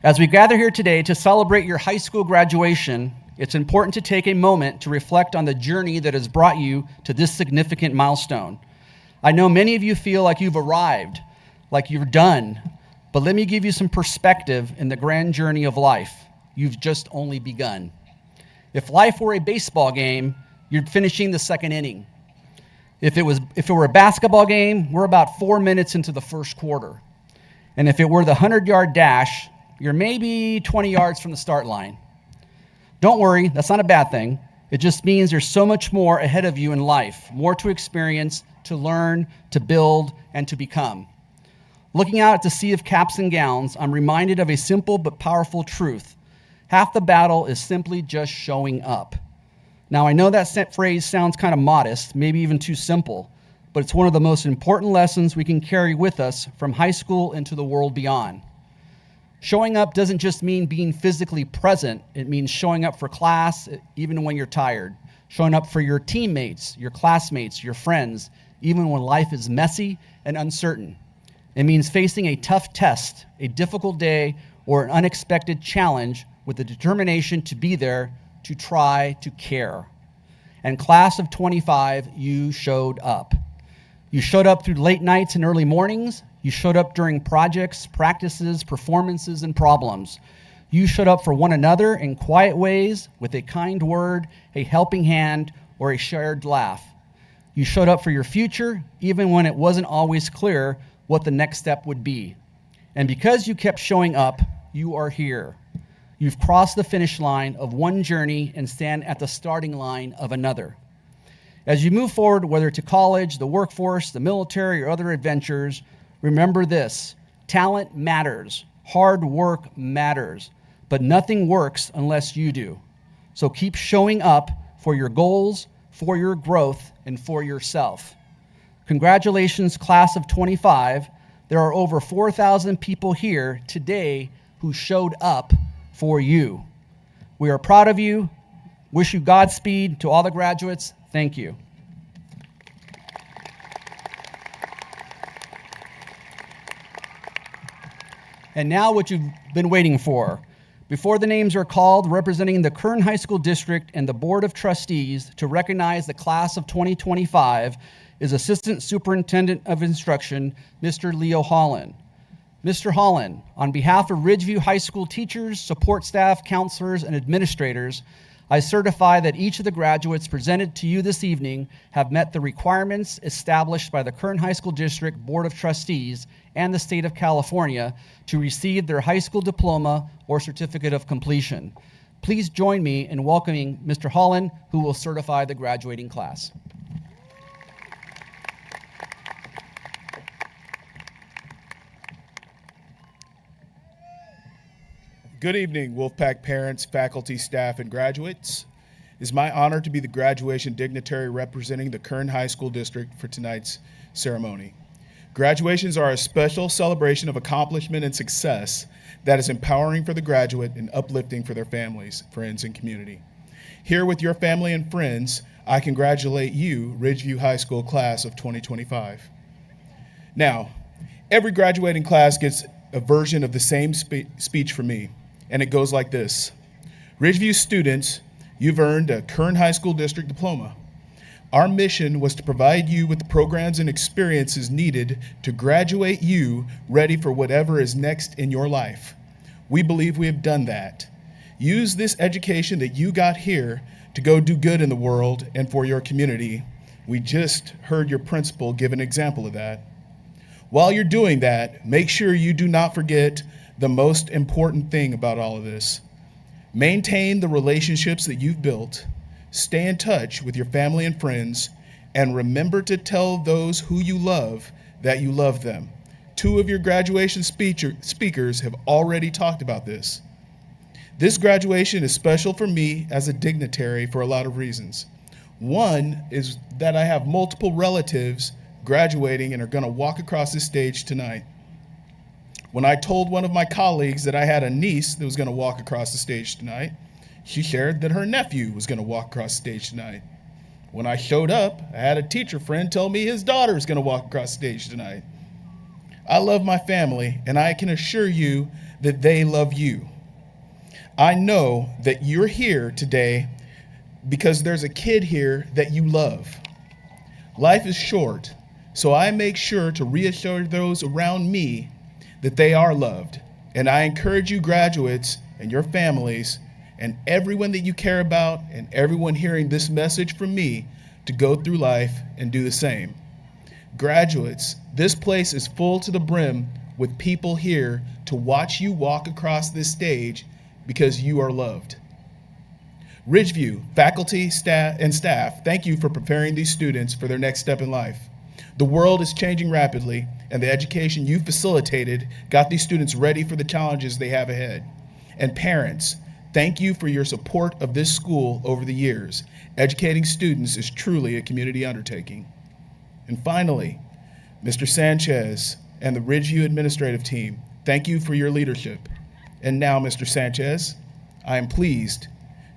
As we gather here today to celebrate your high school graduation, it's important to take a moment to reflect on the journey that has brought you to this significant milestone. I know many of you feel like you've arrived, like you're done, but let me give you some perspective in the grand journey of life. You've just only begun. If life were a baseball game, you're finishing the second inning. If it were a basketball game, we're about 4 minutes into the first quarter. And if it were the 100-yard dash, you're maybe 20 yards from the start line. Don't worry, that's not a bad thing. It just means there's so much more ahead of you in life, more to experience, to learn, to build, and to become. Looking out at the sea of caps and gowns, I'm reminded of a simple but powerful truth. Half the battle is simply just showing up. Now, I know that phrase sounds kind of modest, maybe even too simple, but it's one of the most important lessons we can carry with us from high school into the world beyond. Showing up doesn't just mean being physically present. It means showing up for class even when you're tired, showing up for your teammates, your classmates, your friends, even when life is messy and uncertain. It means facing a tough test, a difficult day, or an unexpected challenge with the determination to be there, to try, to care. And class of 25, you showed up. You showed up through late nights and early mornings. You showed up during projects, practices, performances, and problems. You showed up for one another in quiet ways with a kind word, a helping hand, or a shared laugh. You showed up for your future, even when it wasn't always clear what the next step would be. And because you kept showing up, you are here. You've crossed the finish line of one journey and stand at the starting line of another. As you move forward, whether to college, the workforce, the military, or other adventures, remember this: talent matters, hard work matters, but nothing works unless you do. So keep showing up for your goals, for your growth, and for yourself. Congratulations, class of 25. There are over 4,000 people here today who showed up for you. We are proud of you. Wish you Godspeed. To all the graduates, thank you. And now what you've been waiting for. Before the names are called, representing the Kern High School District and the Board of Trustees to recognize the class of 2025 is Assistant Superintendent of Instruction, Mr. Leo Holland. Mr. Holland, on behalf of Ridgeview High School teachers, support staff, counselors, and administrators, I certify that each of the graduates presented to you this evening have met the requirements established by the Kern High School District Board of Trustees and the State of California to receive their high school diploma or certificate of completion. Please join me in welcoming Mr. Holland, who will certify the graduating class. Good evening, Wolfpack parents, faculty, staff, and graduates. It is my honor to be the graduation dignitary representing the Kern High School District for tonight's ceremony. Graduations are a special celebration of accomplishment and success that is empowering for the graduate and uplifting for their families, friends, and community. Here with your family and friends, I congratulate you, Ridgeview High School class of 2025. Now, every graduating class gets a version of the same speech from me, and it goes like this. Ridgeview students, you've earned a Kern High School District Diploma. Our mission was to provide you with the programs and experiences needed to graduate you ready for whatever is next in your life. We believe we have done that. Use this education that you got here to go do good in the world and for your community. We just heard your principal give an example of that. While you're doing that, make sure you do not forget the most important thing about all of this. Maintain the relationships that you've built. Stay in touch with your family and friends, and remember to tell those who you love that you love them. 2 of your graduation speakers have already talked about this. This graduation is special for me as a dignitary for a lot of reasons. One is that I have multiple relatives graduating and are going to walk across this stage tonight. When I told one of my colleagues that I had a niece that was going to walk across the stage tonight, she shared that her nephew was going to walk across the stage tonight. When I showed up, I had a teacher friend tell me his daughter is going to walk across the stage tonight. I love my family, and I can assure you that they love you. I know that you're here today because there's a kid here that you love. Life is short, so I make sure to reassure those around me that they are loved. And I encourage you graduates and your families and everyone that you care about and everyone hearing this message from me to go through life and do the same. Graduates, this place is full to the brim with people here to watch you walk across this stage because you are loved. Ridgeview, faculty, staff, thank you for preparing these students for their next step in life. The world is changing rapidly, and the education you facilitated got these students ready for the challenges they have ahead. And parents, thank you for your support of this school over the years. Educating students is truly a community undertaking. And finally, Mr. Sanchez and the Ridgeview administrative team, thank you for your leadership. And now, Mr. Sanchez, I am pleased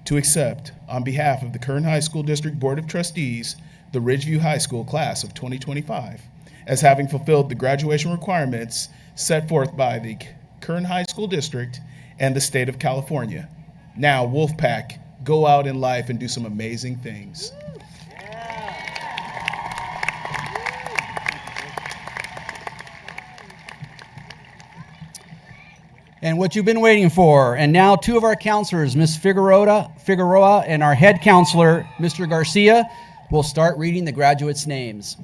to accept, on behalf of the Kern High School District Board of Trustees, the Ridgeview High School class of 2025, as having fulfilled the graduation requirements set forth by the Kern High School District and the state of California. Now, Wolfpack, go out in life and do some amazing things. And what you've been waiting for. And now 2 of our counselors, Ms. Figueroa and our head counselor, Mr. Garcia, will start reading the graduates' names.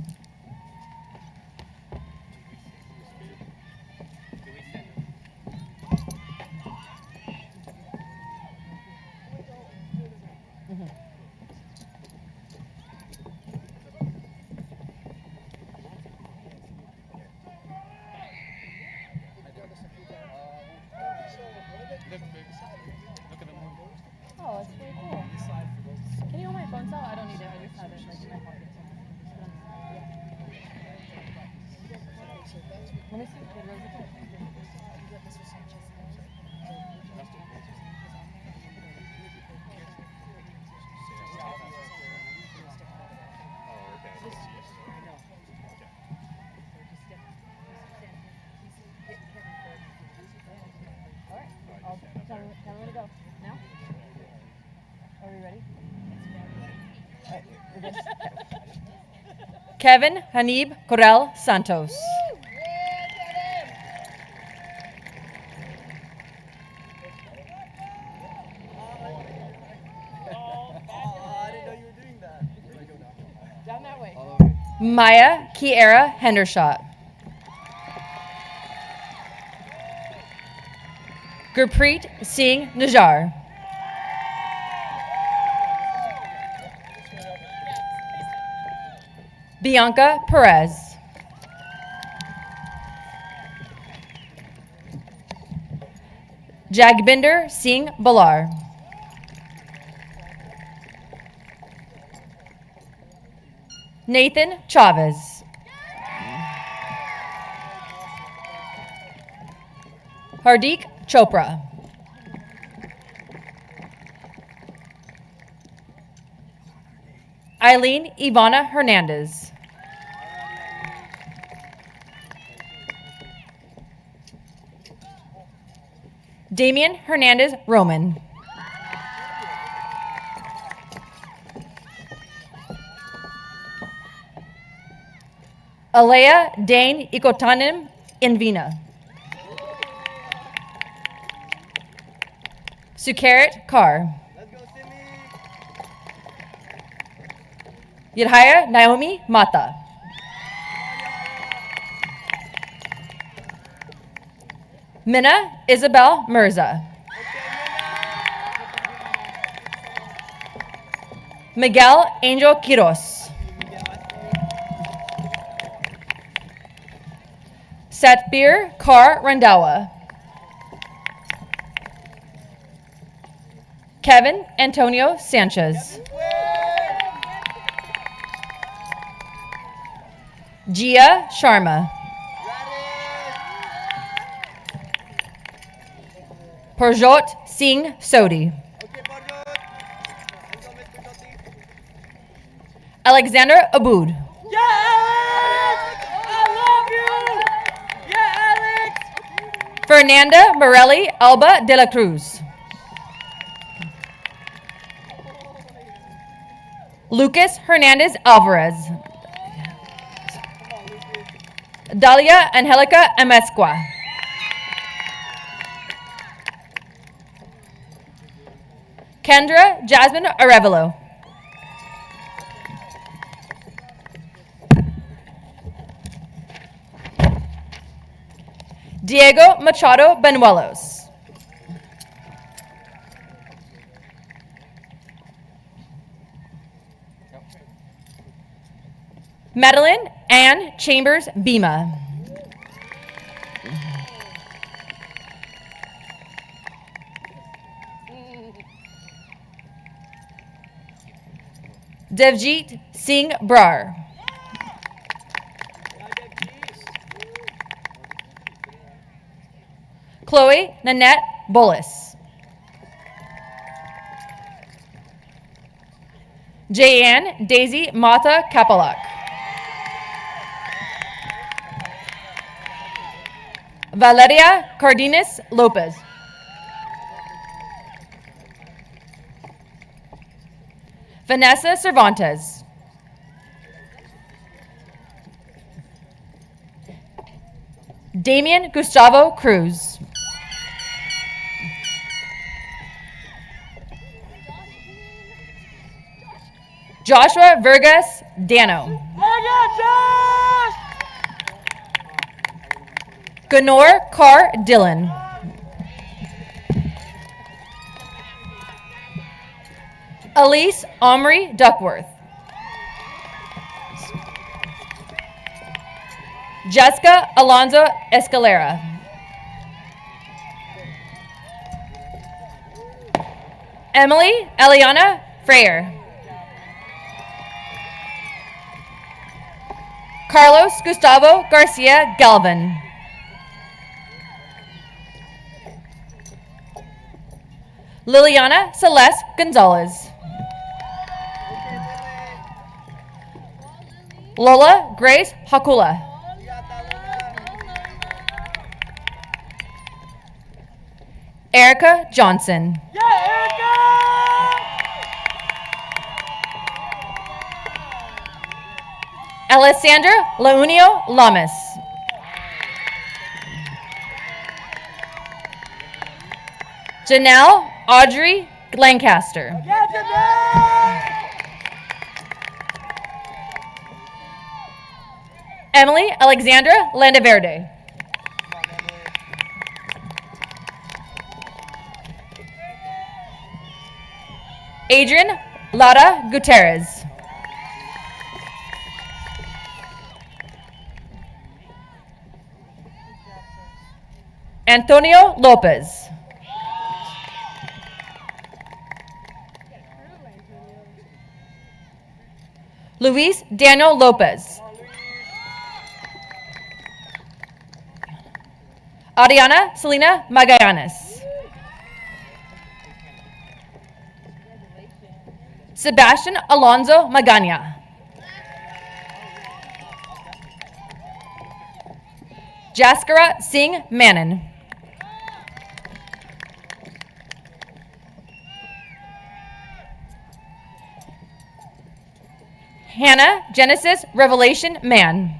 Oh, it's pretty cool. Can you hold my phones out? I don't need it. I just have it like in my pocket. Let me see. Wait, where's the phone? All right. Tell me where to go. Now? Are we ready? All right, we're good. Kevin Hanib Corral Santos. Down that way. Maya Kiera Hendershot. Gurpreet Singh Najar. Bianca Perez. Jagbinder Singh Balar. Nathan Chavez. Hardik Chopra. Eileen Ivana Hernandez. Damian Hernandez Roman. Alea Dane Ikotanim Invina. Sukarit Kar. Yadhaya Naomi Mata. Minna Isabel Mirza. Miguel Angel Quiros. Satbir Kar Randawa. Kevin Antonio Sanchez. Gia Sharma. Parjot Singh Sodhi. Alexander Aboud. Yeah, Alex! I love you! Yeah, Alex! Fernanda Morelli Alba de la Cruz. Lucas Hernandez Alvarez. Dalia Angelica Amezcua. Kendra Jasmine Arevalo. Diego Machado Benuelos. Madeline Ann Chambers Bima. Devjit Singh Brar. Chloe Nanette Bullis. Jayanne Daisy Mata Kapalak. Valeria Cardenas Lopez. Vanessa Cervantes. Damian Gustavo Cruz. Joshua Vargas Dano. Ganor Carr Dillon. Elise Omri Duckworth. Jessica Alonzo Escalera. Emily Eliana Freyer. Carlos Gustavo Garcia Galvin. Liliana Celeste Gonzalez. Lola Grace Hakula. Erica Johnson. Alessandra Launio Lamas. Janelle Audrey Lancaster. Emily Alexandra Landaverde. Adrian Lara Gutierrez. Antonio Lopez. Luis Daniel Lopez. Ariana Selena Magallanes. Sebastian Alonso Magana. Jaskara Singh Manon. Hannah Genesis Revelation Mann.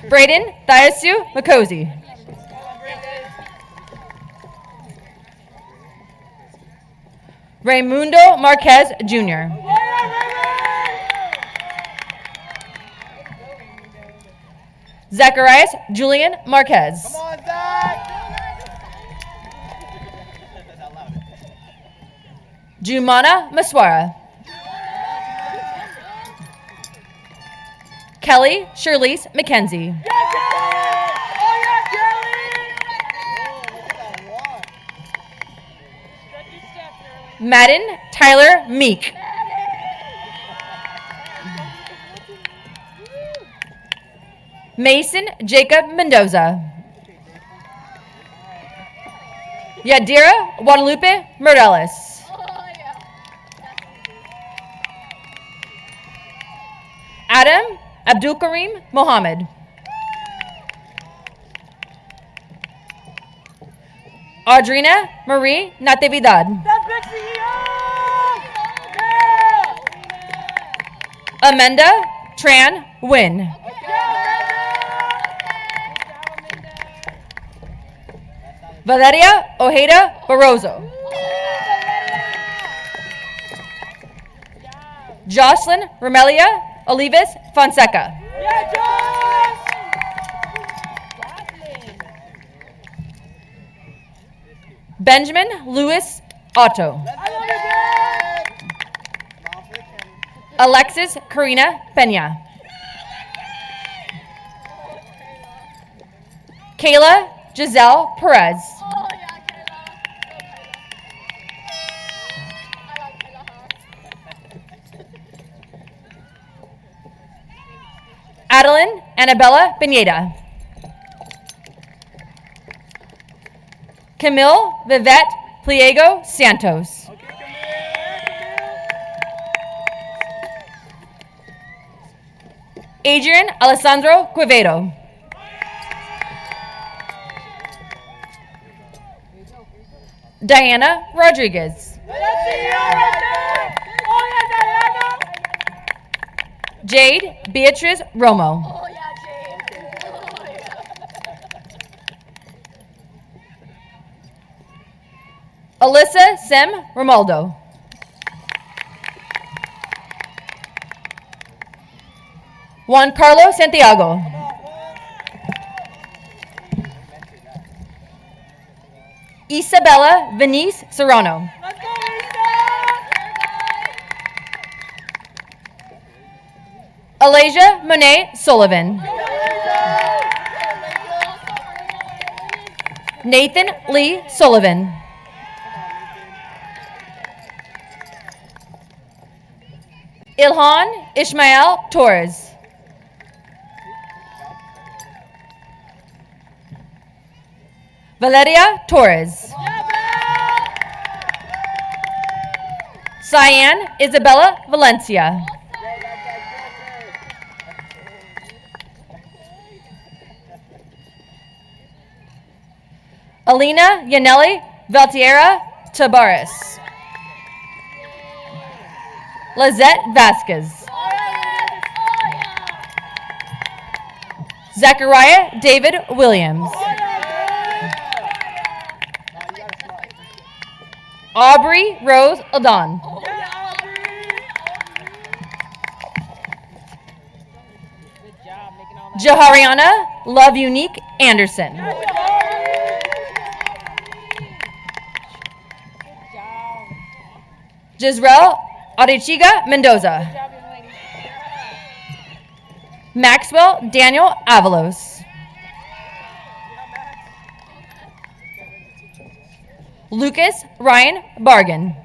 Braden Thiasu Makosi. Raymundo Marquez Jr. Zacharias Julian Marquez. Jumana Maswara. Kelly Shirlise McKenzie. Madden Tyler Meek. Mason Jacob Mendoza. Yadira Guadalupe Morales. Adam Abdul Karim Mohammed. Audrina Marie Natividad. Amanda Tran Win. Valeria Ojeda Barroso. Jocelyn Romelia Olives Fonseca. Benjamin Lewis Otto. Alexis Karina Pena. Kayla Giselle Perez. Adeline Annabella Pineda. Camille Vivette Pliego Santos. Adrian Alessandro Quevedo. Diana Rodriguez. Jade Beatrice Romo. Alyssa Sem Romaldo. Juan Carlos Santiago. Isabella Venice Serrano. Alasia Monet Sullivan. Nathan Lee Sullivan. Ilhan Ishmael Torres. Valeria Torres. Cyan Isabella Valencia. Alina Yaneli Valtierra Tabares. Lizette Vasquez. Zachariah David Williams. Aubrey Rose Adon. Jahariana Love Unique Anderson. Jezreel Arechiga Mendoza. Maxwell Daniel Avalos. Lucas Ryan Bargan.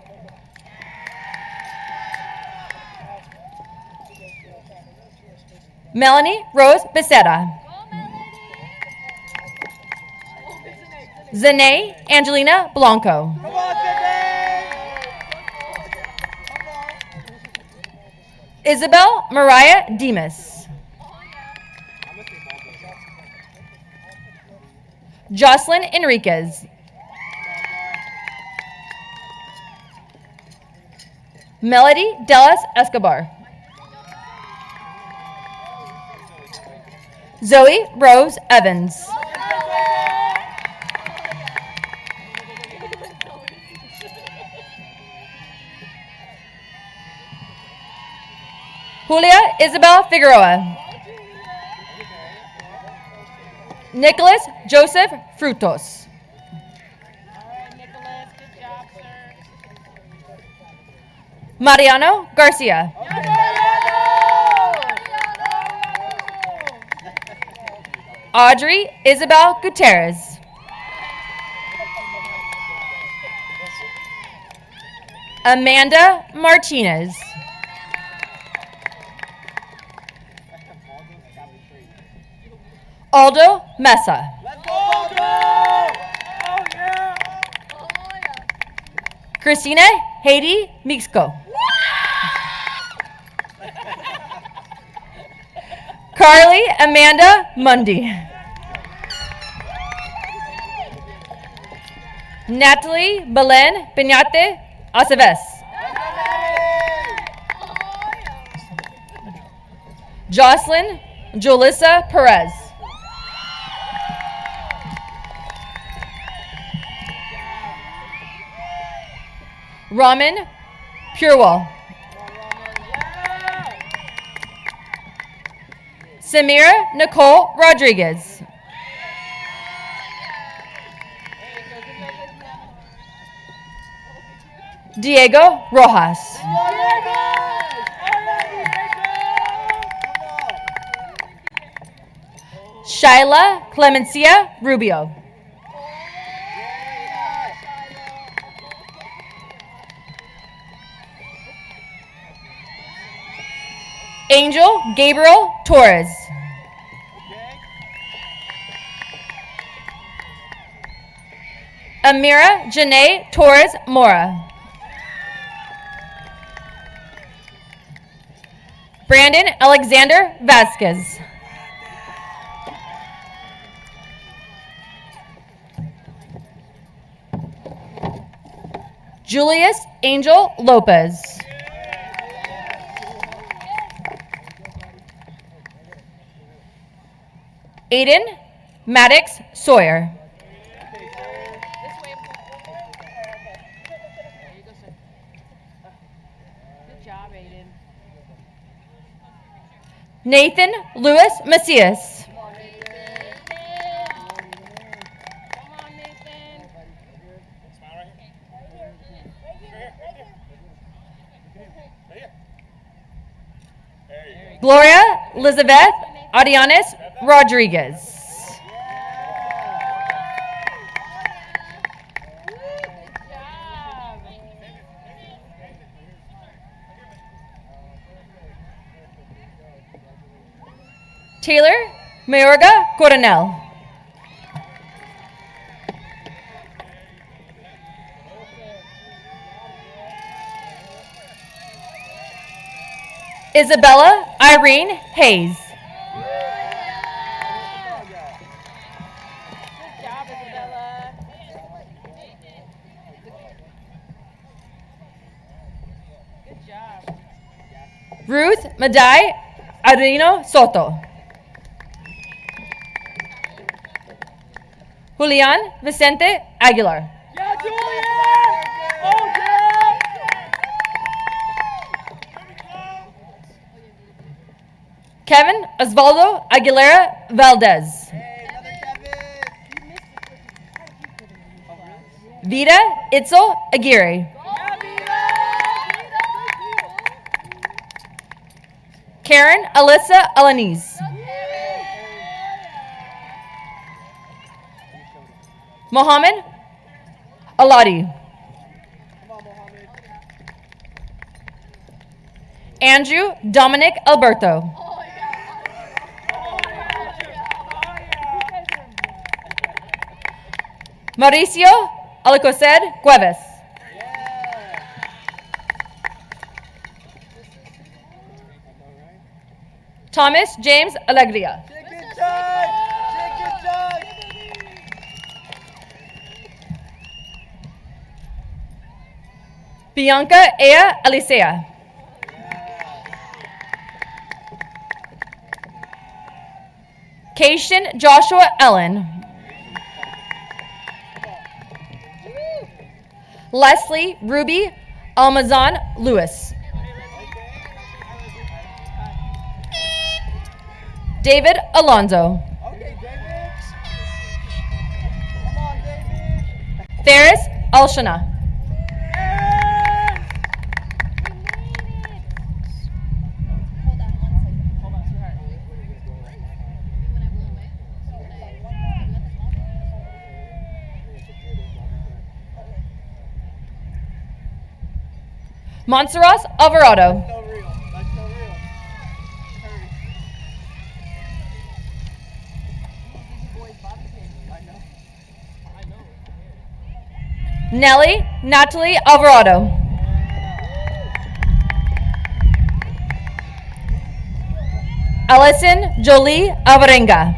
Melanie Rose Becerra. Zane Angelina Blanco. Isabel Mariah Demas. Jocelyn Enriquez. Melody Delas Escobar. Zoe Rose Evans. Julia Isabel Figueroa. Nicholas Joseph Frutos. Mariano Garcia. Audrey Isabel Gutierrez. Amanda Martinez. Aldo Mesa. Christina Haiti Mixco. Carly Amanda Mundy. Natalie Belen Peñate Aceves. Jocelyn Julissa Perez. Raman Purewal. Samira Nicole Rodriguez. Diego Rojas. Shyla Clemencia Rubio. Angel Gabriel Torres. Amira Janae Torres Mora. Brandon Alexander Vasquez. Julius Angel Lopez. Aiden Maddox Sawyer. Good job, Aiden. Nathan Lewis Macias. Come on, Nathan. Gloria Elizabeth Arianes Rodriguez. Taylor Mayorga Coronel. Isabella Irene Hayes. Good job, Isabella. Good job. Ruth Madai Arino Soto. Julian Vicente Aguilar. Kevin Osvaldo Aguilera Valdez. Vida Itzel Aguirre. Karen Alyssa Alanis. Mohammed Aladi. Andrew Dominic Alberto. Mauricio Alcocer Cuevas. Thomas James Alegria. Bianca Ea Elisea. Keishan Joshua Ellen. Leslie Ruby Almazan Lewis. David Alonso. Ferris Alshana. Montserrat Alvarado. Nelly Natalie Alvarado. Allison Jolie Alvarenga.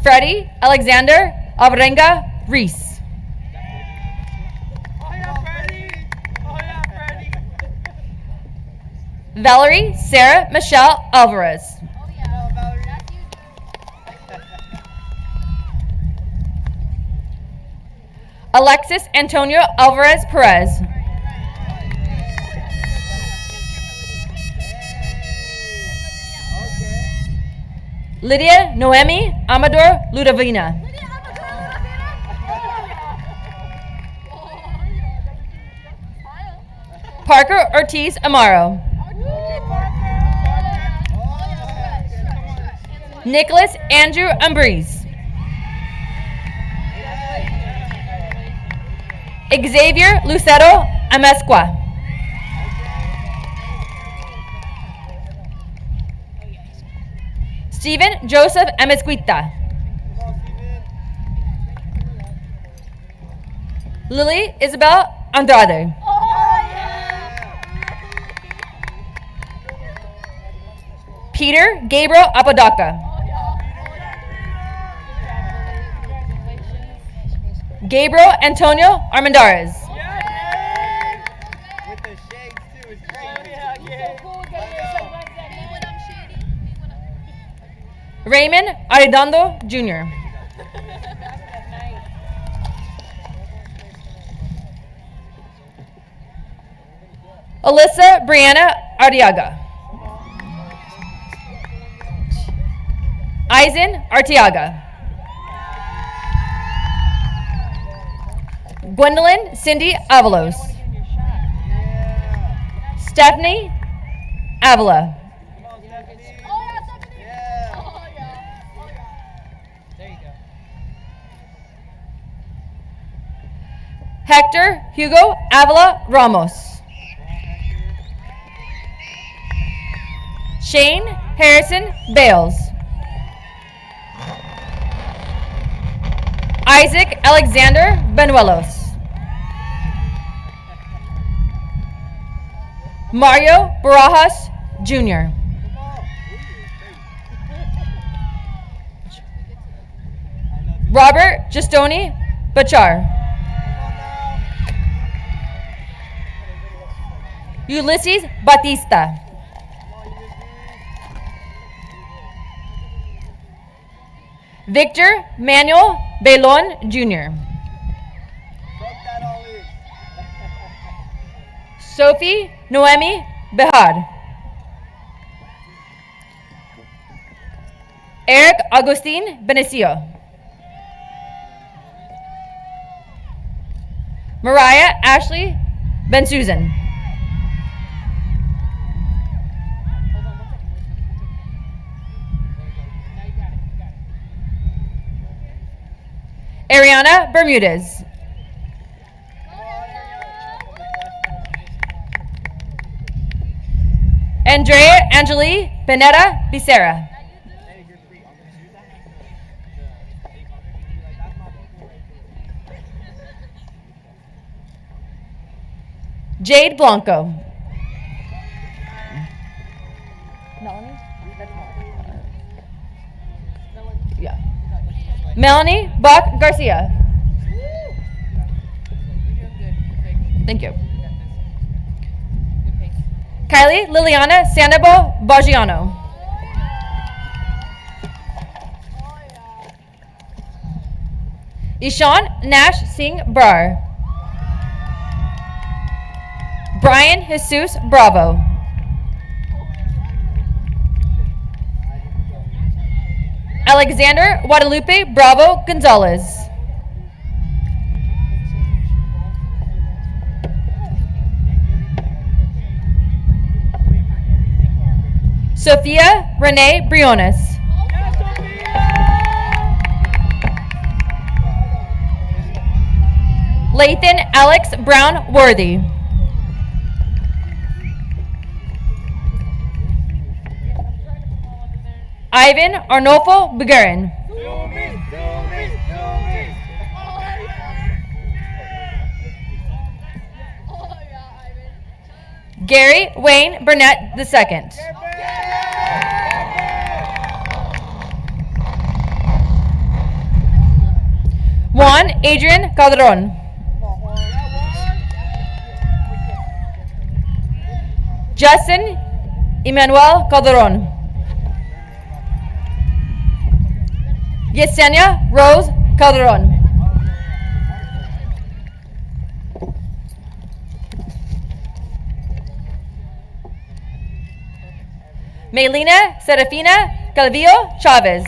Freddie Alexander Alvarenga Reese. Valerie Sarah Michelle Alvarez. Alexis Antonio Alvarez Perez. Lydia Noemi Amador Ludovina. Parker Ortiz Amaro. Nicholas Andrew Umbriz. Xavier Lucero Amesqua. Stephen Joseph Amesquita. Lily Isabel Andrade. Peter Gabriel Apodaca. Gabriel Antonio Armendariz. Raymond Arredondo Jr. Alyssa Brianna Arteaga. Eisen Arteaga. Gwendolyn Cindy Avalos. Stephanie Avila. Hector Hugo Avila Ramos. Shane Harrison Bales. Isaac Alexander Benuelos. Mario Barajas Jr. Robert Gestoni Bachar. Ulysses Batista. Victor Manuel Belon Jr. Sophie Noemi Behar. Eric Agustin Benicio. Mariah Ashley Bensusan. Ariana Bermudez. Andrea Angeli Benetta Becerra. Jade Blanco. Melanie? Yeah. Melanie Buck Garcia. Thank you. Kylie Liliana Sandoval Baggiano. Ishan Nash Singh Brar. Brian Jesus Bravo. Alexander Guadalupe Bravo Gonzalez. Sophia Renee Briones. Lathan Alex Brown Worthy. Ivan Arnolfo Beguerin. Gary Wayne Burnett II. Juan Adrian Calderon. Justin Emmanuel Calderon. Yesenia Rose Calderon. Melina Serafina Calvillo Chavez.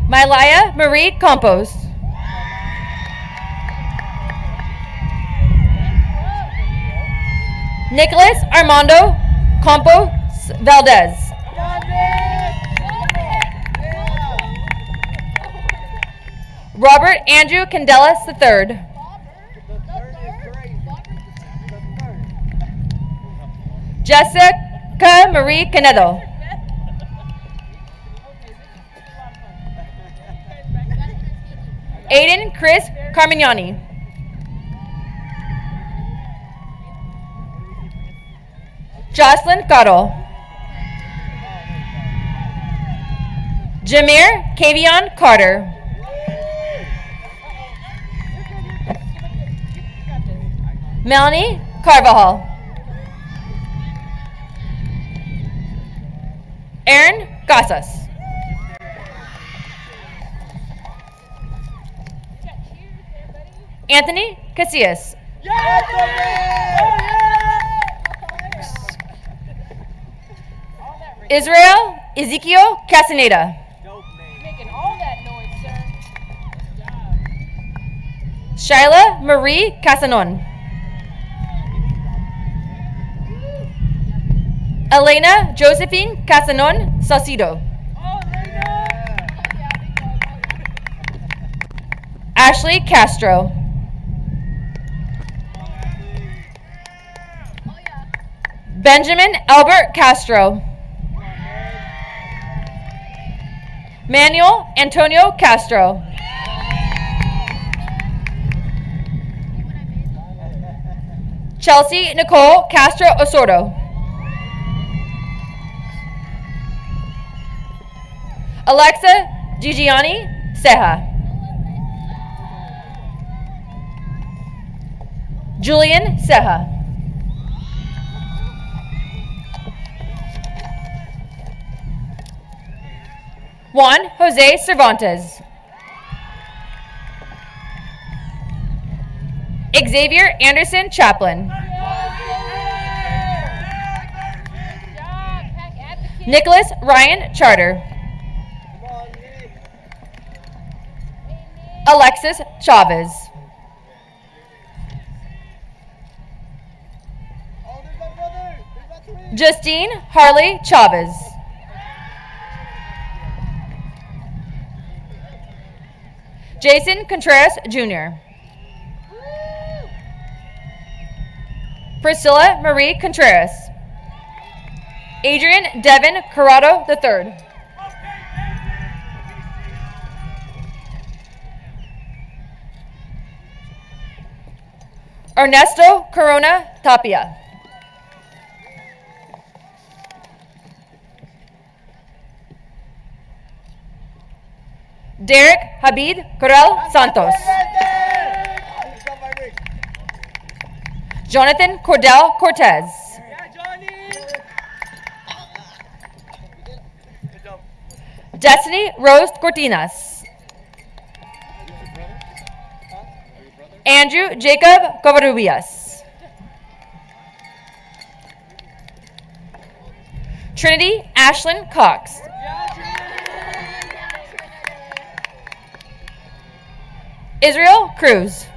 Mylaya Marie Campos. Nicholas Armando Campos Valdez. Robert Andrew Candelas III. Jessica Marie Canedo. Aiden Chris Carmignani. Jocelyn Cottle. Jameer Kavion Carter. Melanie Carvajal. Aaron Casas. Anthony Casillas. Israel Ezekiel Castaneda. Making all that noise, sir. Shyla Marie Casanon. Elena Josephine Casanon Saucedo. Ashley Castro. Benjamin Albert Castro. Manuel Antonio Castro. Chelsea Nicole Castro Osordo. Alexa Gigiani Seja. Julian Seja. Juan Jose Cervantes. Xavier Anderson Chaplin. Nicholas Ryan Charter. Alexis Chavez. Justine Harley Chavez. Jason Contreras Jr. Priscilla Marie Contreras. Adrian Devin Corrado III. Ernesto Corona Tapia. Derek Habib Corel Santos. Jonathan Cordell Cortez. Destiny Rose Cortinas. Andrew Jacob Covarrubias. Trinity Ashlyn Cox. Israel Cruz.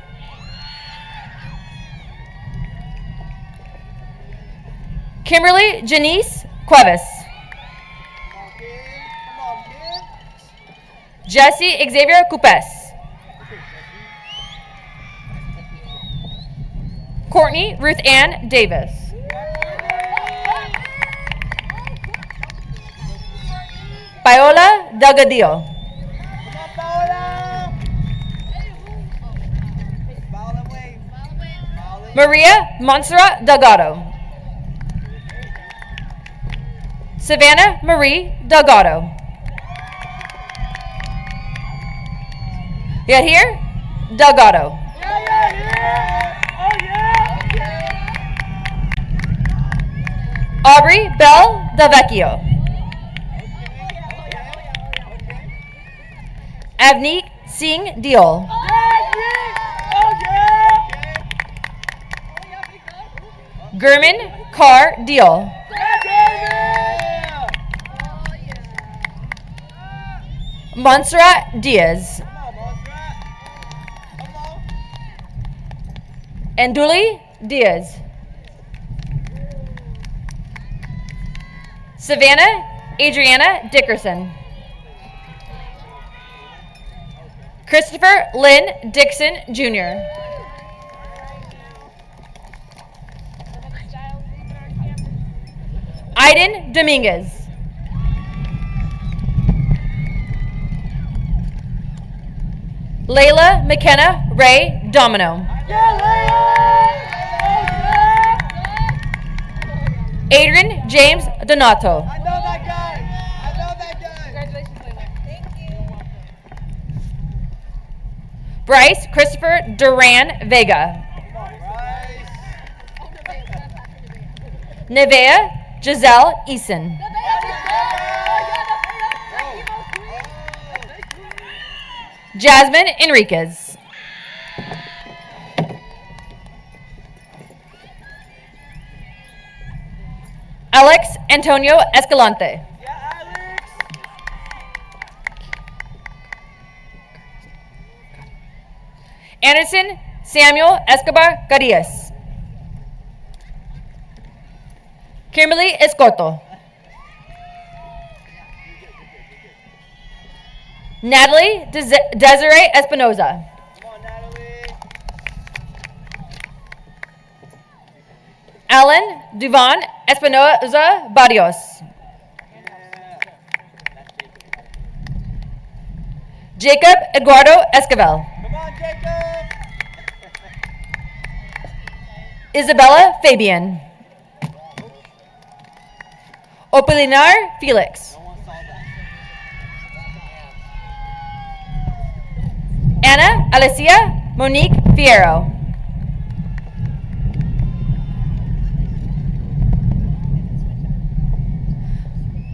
Kimberly Janice Cuevas. Jesse Xavier Cupes. Courtney Ruth Ann Davis. Paola Delgadillo. Maria Montserrat Delgado. Savannah Marie Delgado. Yet here, Delgado. Aubrey Bell Del Vecchio. Avneet Singh Deol. Gurman Carr Deol. Montserrat Diaz. Anduli Diaz. Savannah Adriana Dickerson. Christopher Lynn Dixon Jr. Aiden Dominguez. Layla McKenna Ray Domino. Adrian James Donato. I know that guy. I know that guy. Congratulations, Layla. Thank you. Bryce Christopher Duran Vega. Nevea Giselle Eason. Jasmine Enriquez. Alex Antonio Escalante. Anderson Samuel Escobar Carillas. Kimberly Escoto. Natalie Desiree Espinoza. Alan Duvan Espinoza Barrios. Jacob Eduardo Esquivel. Isabella Fabian. Opolinar Felix. Anna Alicia Monique Fierro.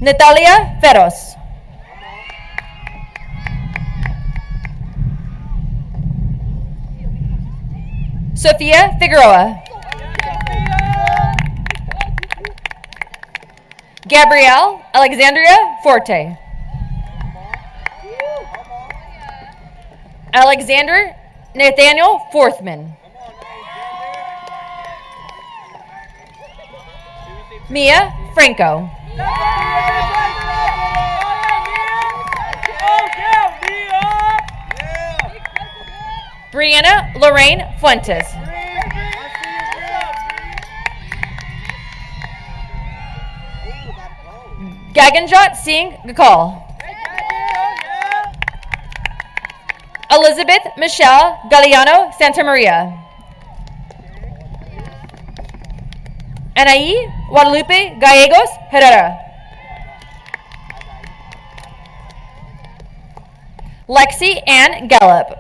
Natalia Ferros. Sofia Figueroa. Gabrielle Alexandria Forte. Alexander Nathaniel Forthman. Mia Franco. Brianna Lorraine Fuentes. Gaganjot Singh Gakal. Elizabeth Michelle Galliano Santamaria. Anaí Guadalupe Gallegos Herrera. Lexi Ann Gallup.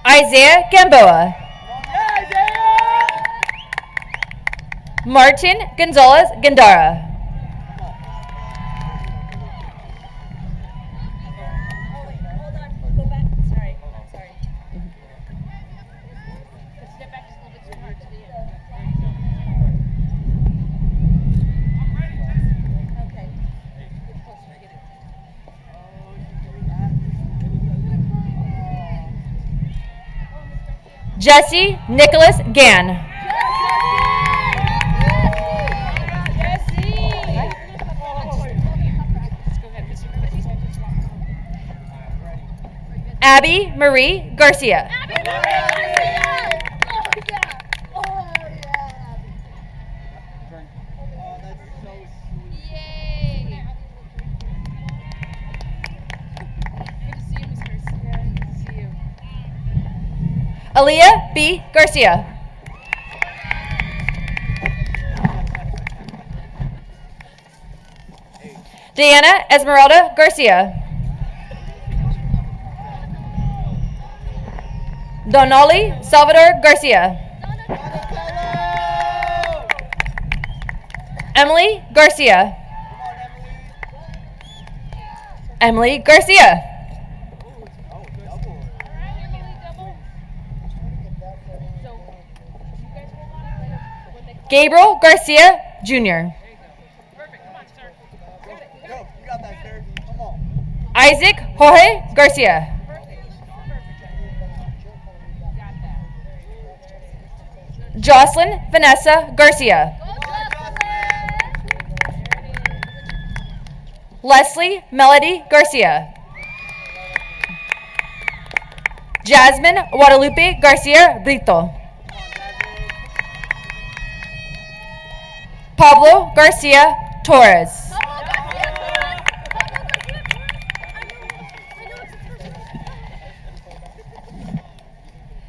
Isaiah Gamboa. Martin Gonzalez Gandara. Jesse Nicholas Gann. Abby Marie Garcia. Aaliyah B. Garcia. Diana Esmeralda Garcia. Donali Salvador Garcia. Emily Garcia. Emily Garcia. Gabriel Garcia Jr. Isaac Jorge Garcia. Jocelyn Vanessa Garcia. Leslie Melody Garcia. Jasmine Guadalupe Garcia Brito. Pablo Garcia Torres.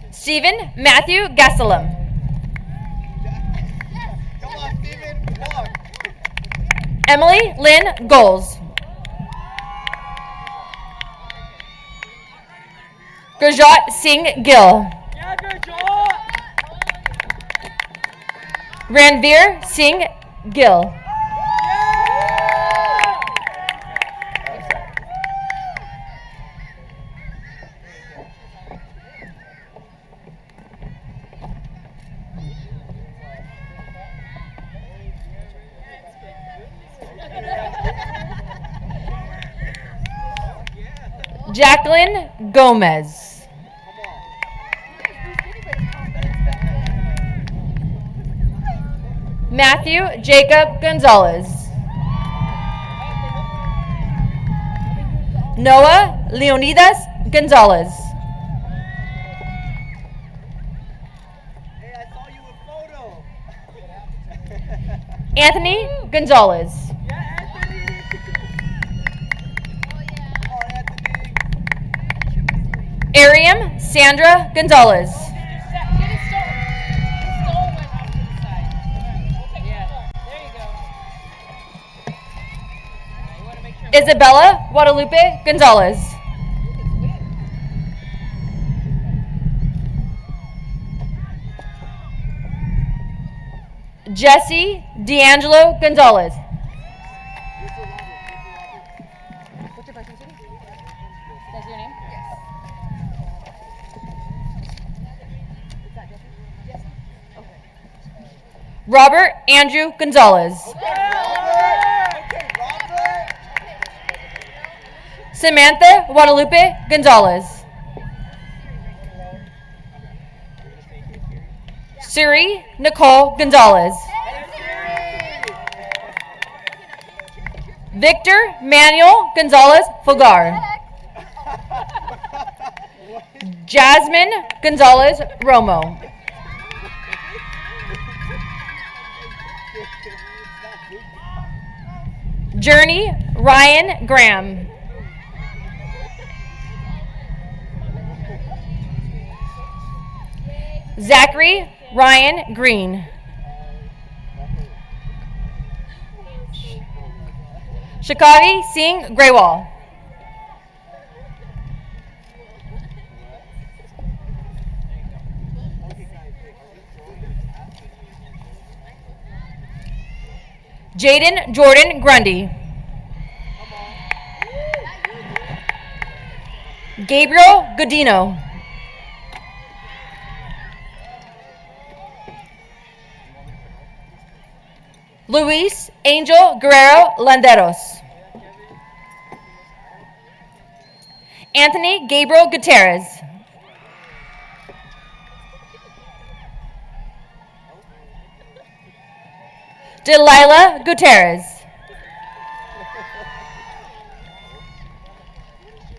Stephen Matthew Gastelum. Emily Lynn Goals. Gurjot Singh Gill. Ranveer Singh Gill. Jacqueline Gomez. Matthew Jacob Gonzalez. Noah Leonidas Gonzalez. Hey, I saw you in photo. Anthony Gonzalez. Ariam Sandra Gonzalez. Isabella Guadalupe Gonzalez. Jesse D'Angelo Gonzalez. What's your first name? That's your name? Yes. Is that Jesse? Jesse. Okay. Robert Andrew Gonzalez. Samantha Guadalupe Gonzalez. Siri Nicole Gonzalez. Victor Manuel Gonzalez Fulgar. Jasmine Gonzalez Romo. Journey Ryan Graham. Zachary Ryan Green. Shikavi Singh Grewal. Jaden Jordan Grundy. Gabriel Godino. Luis Angel Guerrero Landeros. Anthony Gabriel Gutierrez. Delilah Gutierrez.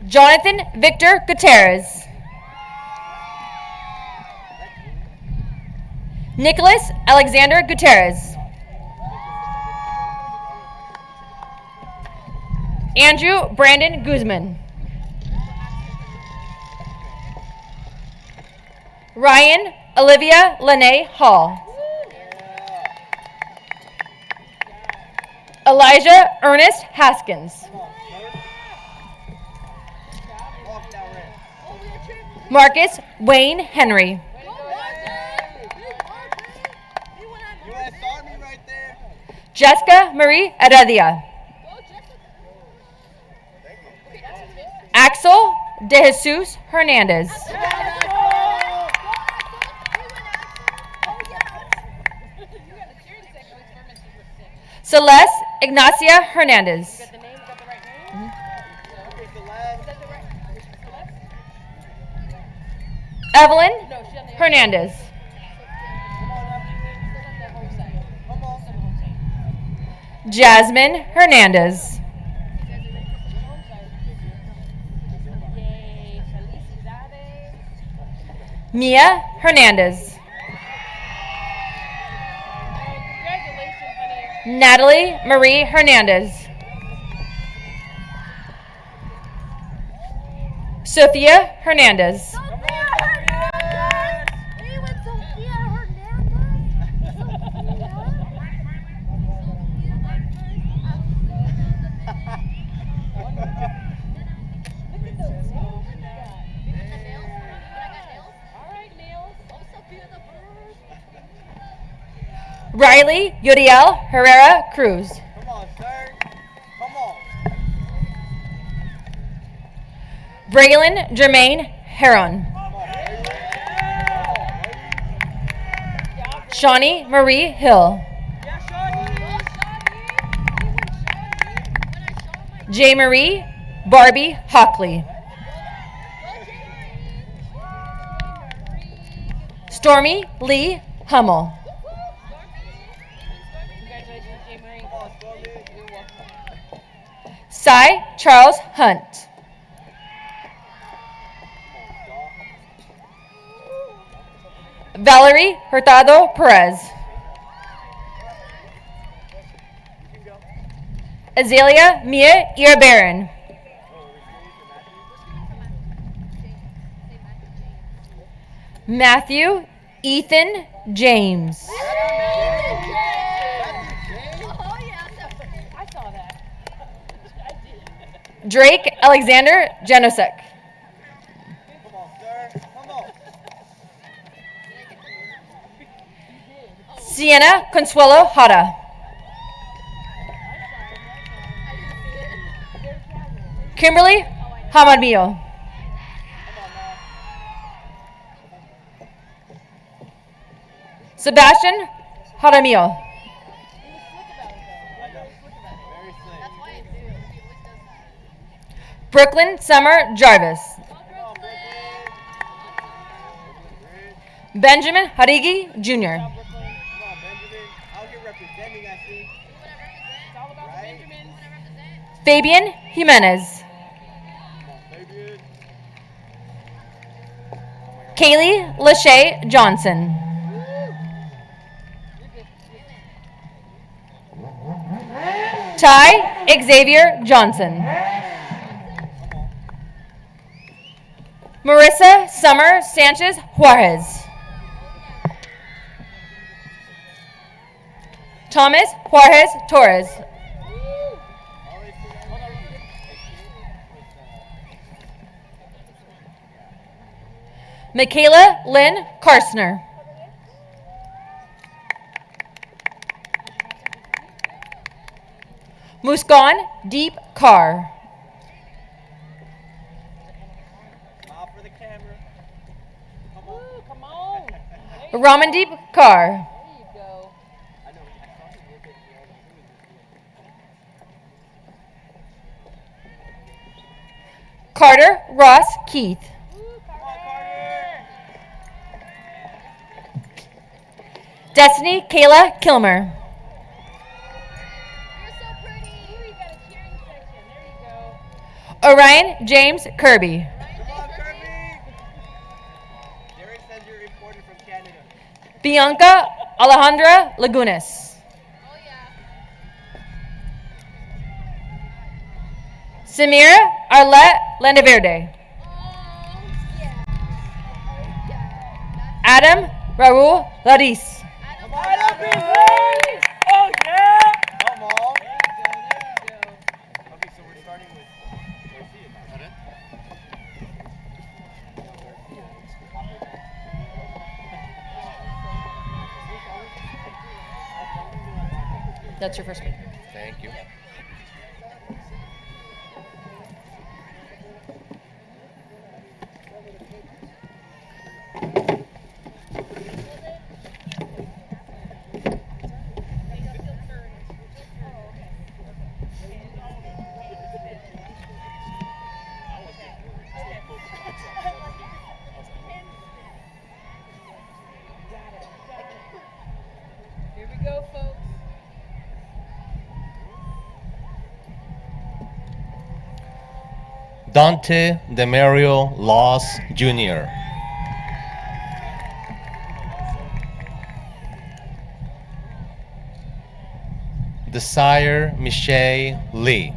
Jonathan Victor Gutierrez. Nicholas Alexander Gutierrez. Andrew Brandon Guzman. Ryan Olivia Lene Hall. Elijah Ernest Haskins. Marcus Wayne Henry. Jessica Marie Heredia. Axel De Jesus Hernandez. Celeste Ignacia Hernandez. Evelyn Hernandez. Jasmine Hernandez. Mia Hernandez. Natalie Marie Hernandez. Sophia Hernandez. Riley Yuriel Herrera Cruz. Come on, sir. Come on. Braylon Jermaine Heron. Shawnee Marie Hill. J. Marie Barbie Hockley. Stormy Lee Hummel. Cy Charles Hunt. Valerie Hurtado Perez. Azalea Mia Irabaran. Matthew Ethan James. Drake Alexander Janosek. Come on, sir. Come on. Sienna Consuelo Hara. Kimberly Hamadmio. Sebastian Jaramillo. Brooklyn Summer Jarvis. Benjamin Harigi Jr. Come on, Benjamin. Out here representing, I see. It's all about Benjamin. Fabian Jimenez. Kaylee Lachey Johnson. Ty Xavier Johnson. Marissa Summer Sanchez Juarez. Thomas Juarez Torres. Michaela Lynn Karstner. Muskan Deep Carr. Smile for the camera. Come on. Ramandeep Kaur. There you go. I know. I saw him with it. Carter Ross Keith. Come on, Carter. Destiny Kayla Kilmer. Orion James Kirby. Come on, Kirby. Derek says you're imported from Canada. Bianca Alejandra Lagunas. Samira Arlette Landaverde. Adam Raul Laris. Come on, Adam. Oh, yeah. Come on. Okay, so we're starting with Garcia now. That's your first one. Thank you. Here we go, folks. Dante Demario Laws Jr. Desire Michelle Lee.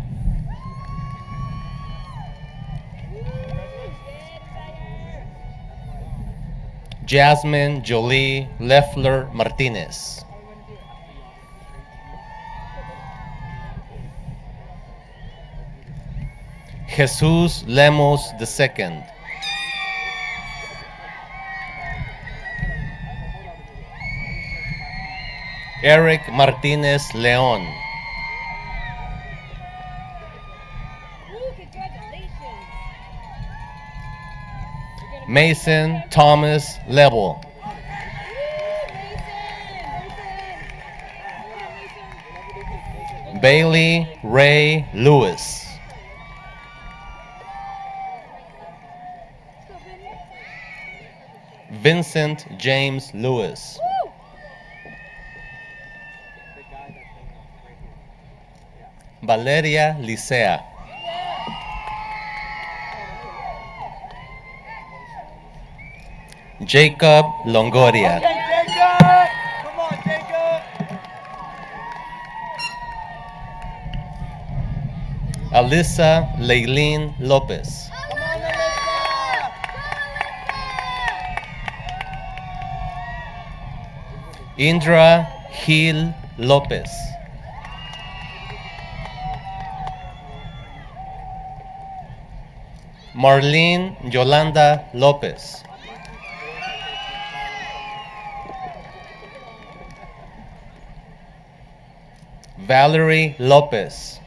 Jasmine Jolie Leffler Martinez. Jesus Lemos II. Eric Martinez Leon. Mason Thomas Lebel. Bailey Ray Lewis. Vincent James Lewis. Valeria Licea. Jacob Longoria. Jacob! Come on, Jacob! Alyssa Leilin Lopez. Come on, Alyssa! Indra Gil Lopez. Marlene Yolanda Lopez. Valerie Lopez.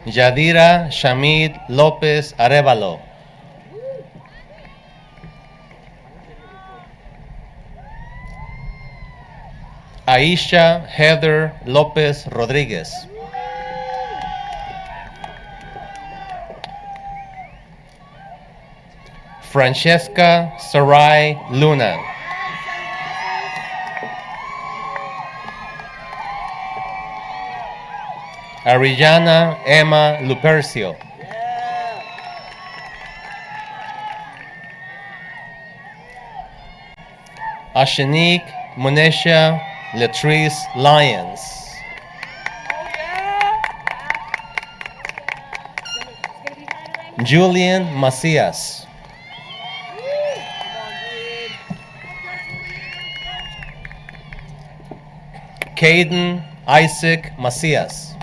Yadira Shamid Lopez Arevalo. Aisha Heather Lopez Rodriguez. Francesca Sarai Luna. Ariana Emma Lupercio. Ashanique Monesha Latrice Lyons. Julian Macias. Caden Isaac Macias.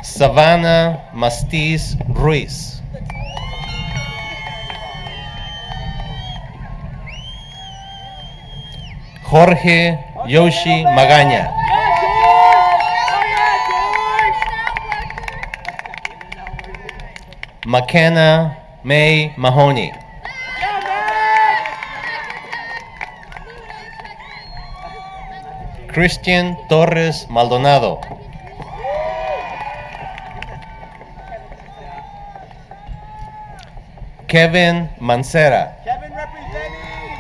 Savannah Mastiz Ruiz. Jorge Yoshi Magaña. McKenna May Mahoney. Christian Torres Maldonado. Kevin Mancera. Kevin representing.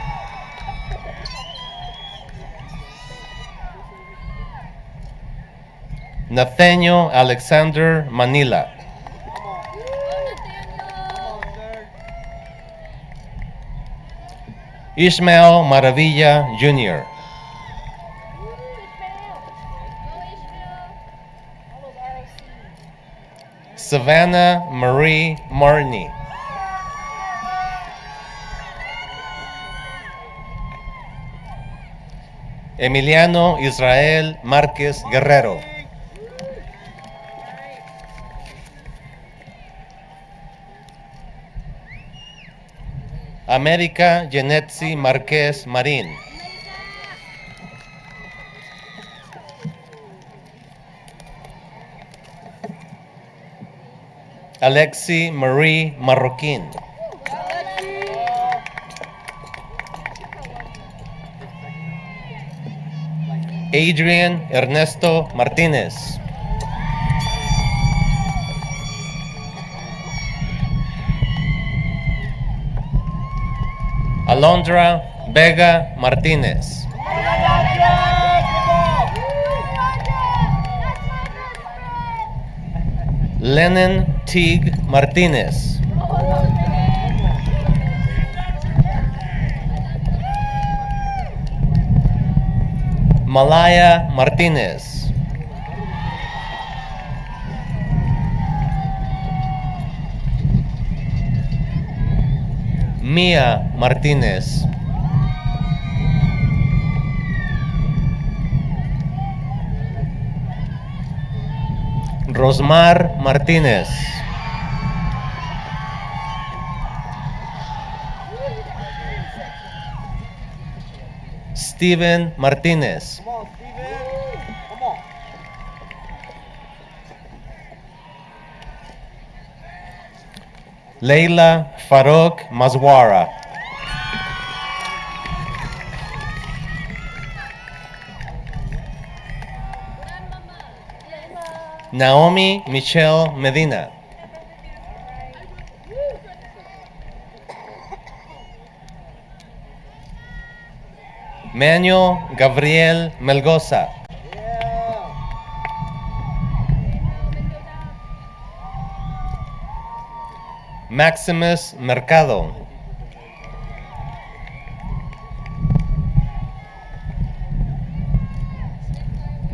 Nathaniel Alexander Manila. Ishmael Maravilla Jr. Savannah Marie Marney. Emiliano Israel Márquez Guerrero. América Genetzi Márquez Marín. Alexi Marie Marroquín. Adrian Ernesto Martínez. Alondra Vega Martínez. Lennon Teague Martínez. Malaya Martínez. Mia Martínez. Rosmar Martínez. Steven Martínez. Come on, Steven. Come on. Leila Farouk Mazwara. Naomi Michelle Medina. Manuel Gabriel Melgoza. Maximus Mercado.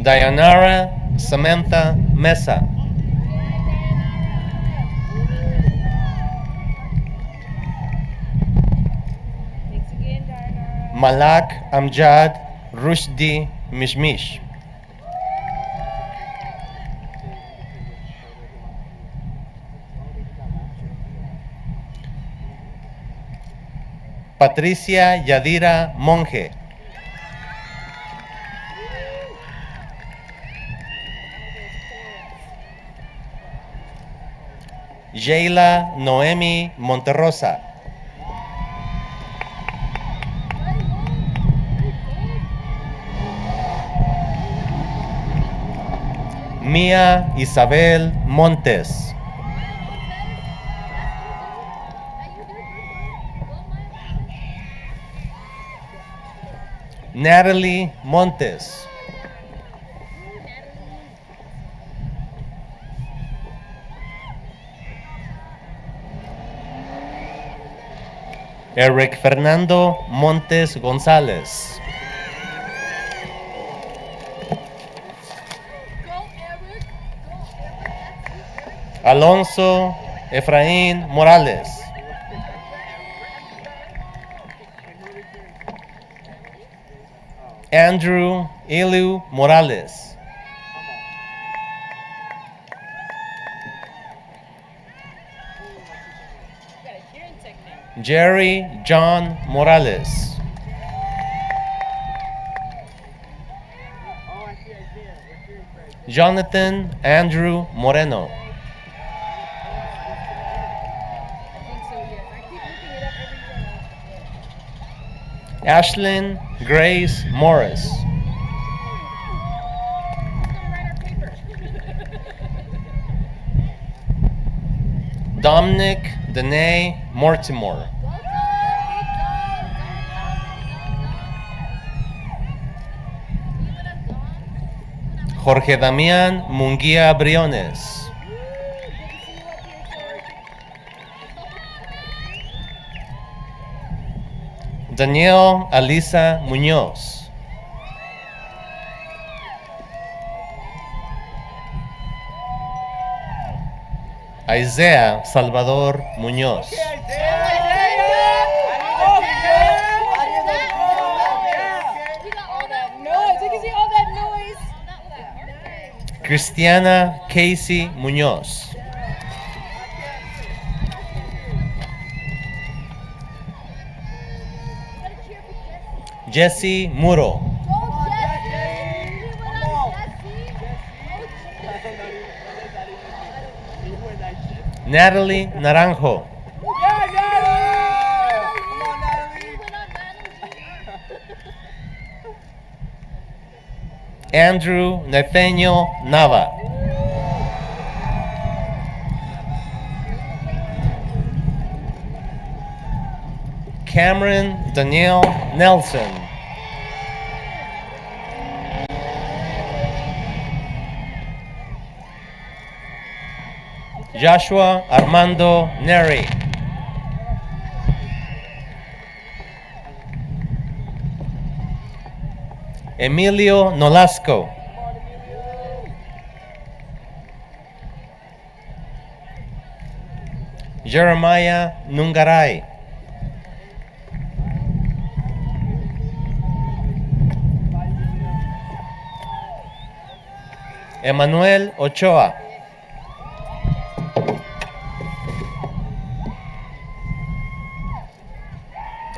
Dayanara Samantha Mesa. Malak Amjad Rushdi Mishmish. Patricia Yadira Monge. Jayla Noemi Monterrosa. Mia Isabel Montes. Natalie Montes. Eric Fernando Montes González. Alonso Efraín Morales. Andrew Ilu Morales. Jerry John Morales. Jonathan Andrew Moreno. Ashlyn Grace Morris. Dominic Danae Mortimer. Jorge Damián Munguía Briones. Daniel Alisa Muñoz. Isaiah Salvador Muñoz. Cristiana Casey Muñoz. Jesse Muro. Natalie Naranjo. Andrew Nathaniel Nava. Cameron Danielle Nelson. Joshua Armando Neri. Emilio Nolasco. Jeremiah Nungaray. Emanuel Ochoa.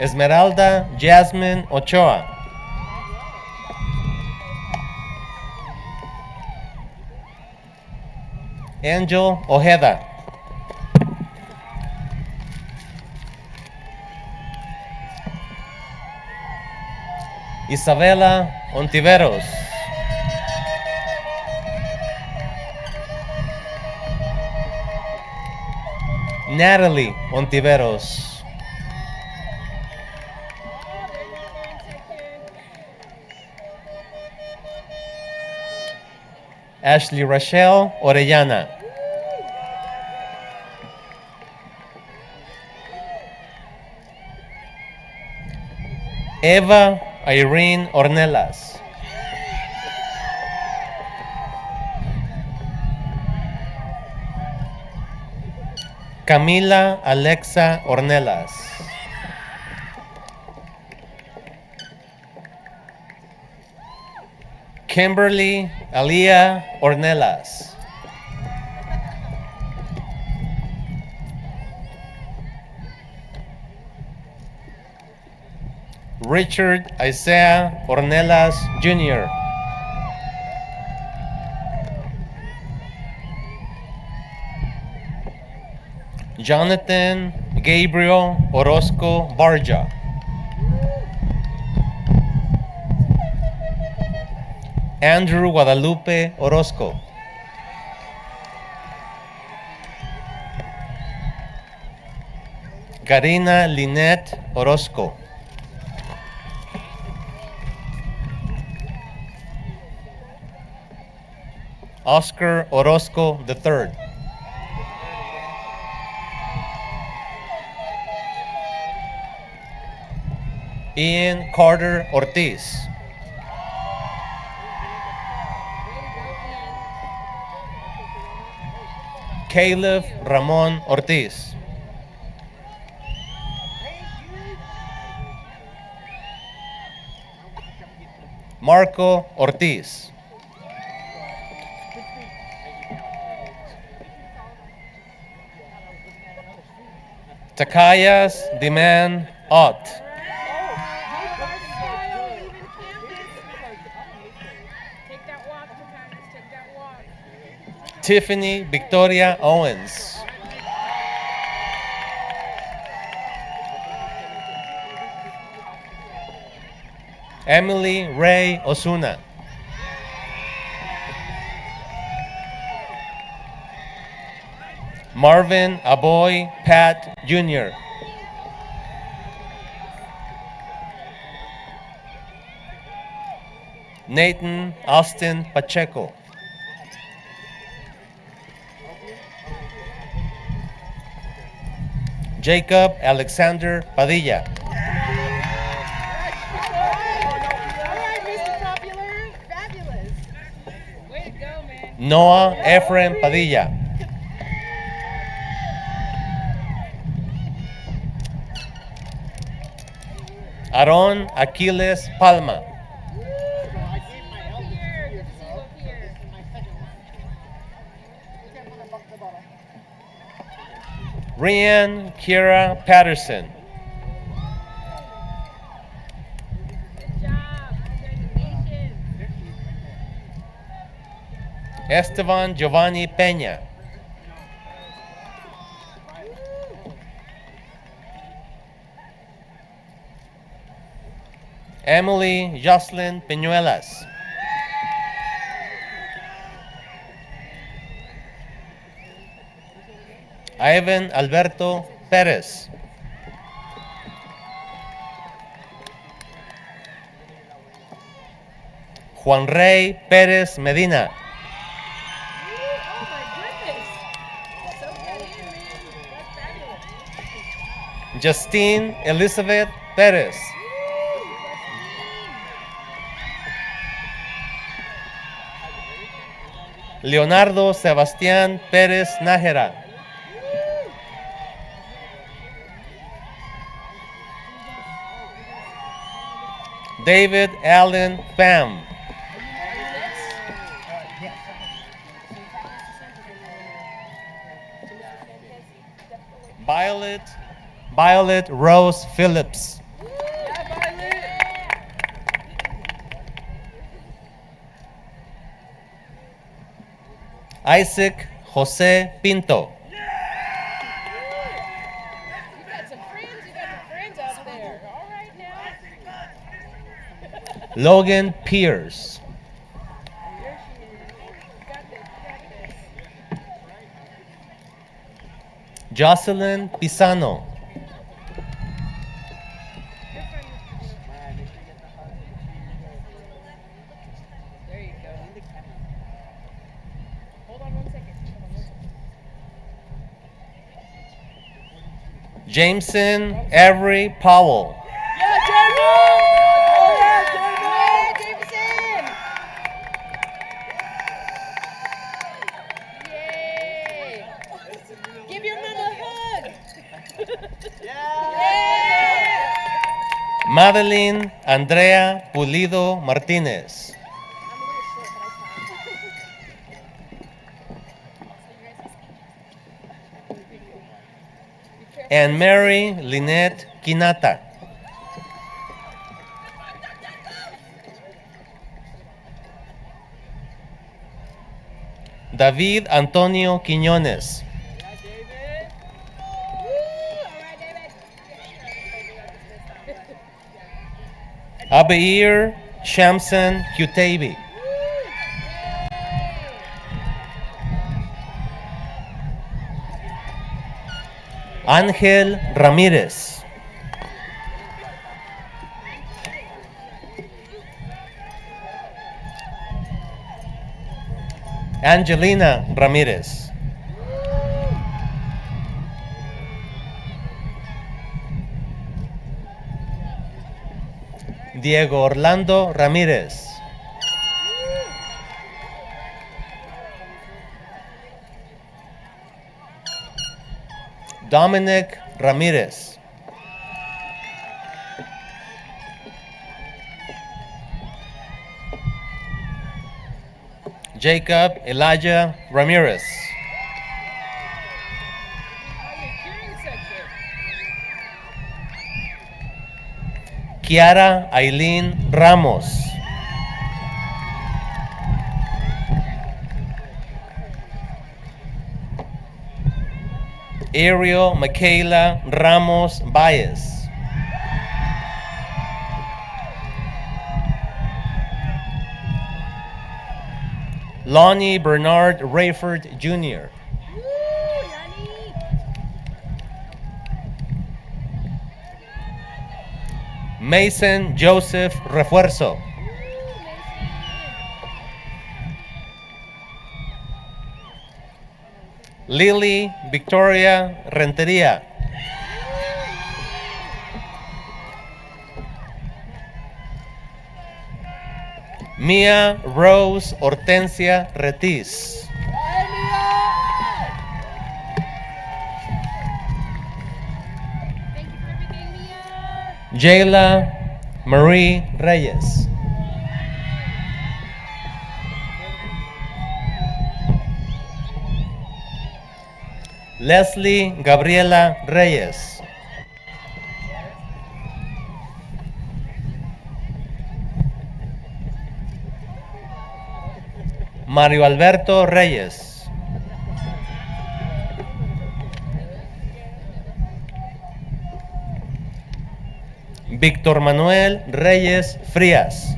Esmeralda Jasmine Ochoa. Angel Ojeda. Isabela Ontiveros. Natalie Ontiveros. Ashley Rachel Orellana. Eva Irene Ornelas. Camila Alexa Ornelas. Kimberly Alia Ornelas. Richard Isaiah Ornelas Jr. Jonathan Gabriel Orozco Barja. Andrew Guadalupe Orozco. Karina Lynette Orozco. Oscar Orozco III. Ian Carter Ortiz. Caleb Ramon Ortiz. Marco Ortiz. Takayas Diman Ott. Take that walk, Takayas. Take that walk. Tiffany Victoria Owens. Emily Ray Osuna. Marvin Aboy Pat Jr. Nathan Austin Pacheco. Jacob Alexander Padilla. All right, Mr. Popular. Fabulous. Way to go, man. Noah Ephraim Padilla. Aaron Aquiles Palma. Rian Kira Patterson. Good job. Congratulations. Esteban Giovanni Peña. Emily Jocelyn Peñuelas. Ivan Alberto Perez. Juan Rey Pérez Medina. Oh my goodness. So got in, man. That's fabulous. Justine Elizabeth Perez. Leonardo Sebastián Pérez Nájera. David Allen Pham. Violet Rose Phillips. Isaac Jose Pinto. You got some friends out there. All right now. Logan Pierce. Here she is. You got this. Jocelyn Pisano. There you go. Hold on 1 second. Jameson Avery Powell. Yeah, Jameson! Yay! Give your mama a hug! Yeah! Madeline Andrea Pulido Martinez. And Mary Lynette Quinata. David Antonio Quiñones. Abeir Shamson Kutabi. Ángel Ramírez. Angelina Ramírez. Diego Orlando Ramírez. Dominic Ramírez. Jacob Elijah Ramirez. Kiara Aileen Ramos. Ariel Michaela Ramos Baez. Lonnie Bernard Rayford Jr. Mason Joseph Refuerzo. Lily Victoria Renteria. Mia Rose Hortensia Retiz. Jayla Marie Reyes. Leslie Gabriela Reyes. Mario Alberto Reyes. Víctor Manuel Reyes Frías.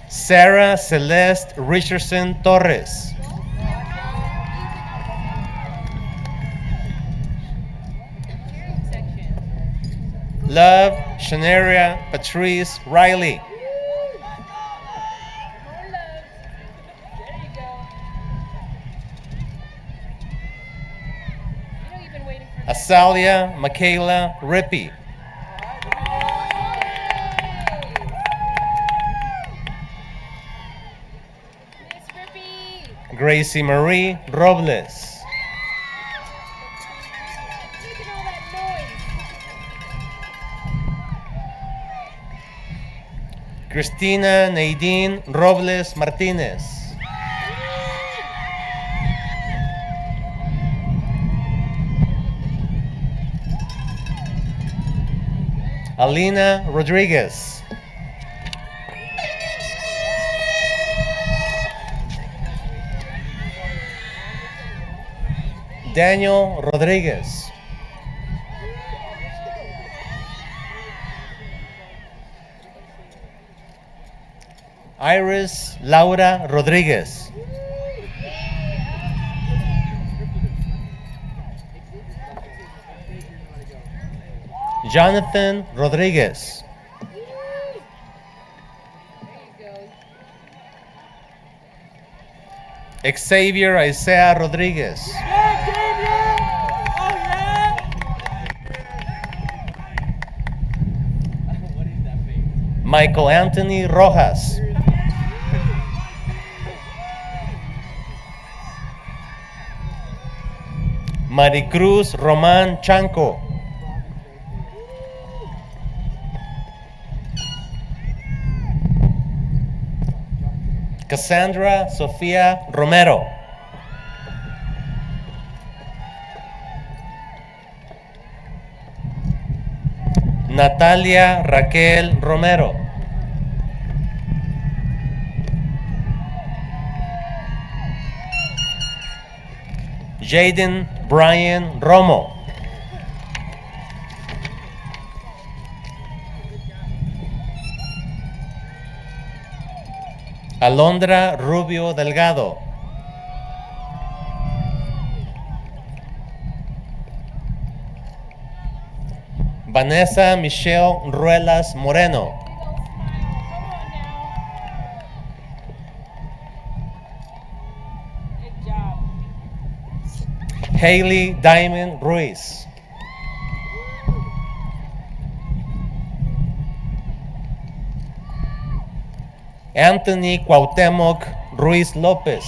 Sarah Celeste Richardson Torres. Love Shanaria Patrice Riley. Asalia Michaela Rippey. Gracie Marie Robles. Christina Nadine Robles Martinez. Alina Rodriguez. Daniel Rodriguez. Iris Laura Rodriguez. Jonathan Rodriguez. Xavier Isaiah Rodriguez. Michael Anthony Rojas. Maricruz Román Chanco. Cassandra Sofía Romero. Natalia Raquel Romero. Jaden Brian Romo. Alondra Rubio Delgado. Vanessa Michelle Ruelas Moreno. Haley Diamond Ruiz. Anthony Cuauhtémoc Ruiz López.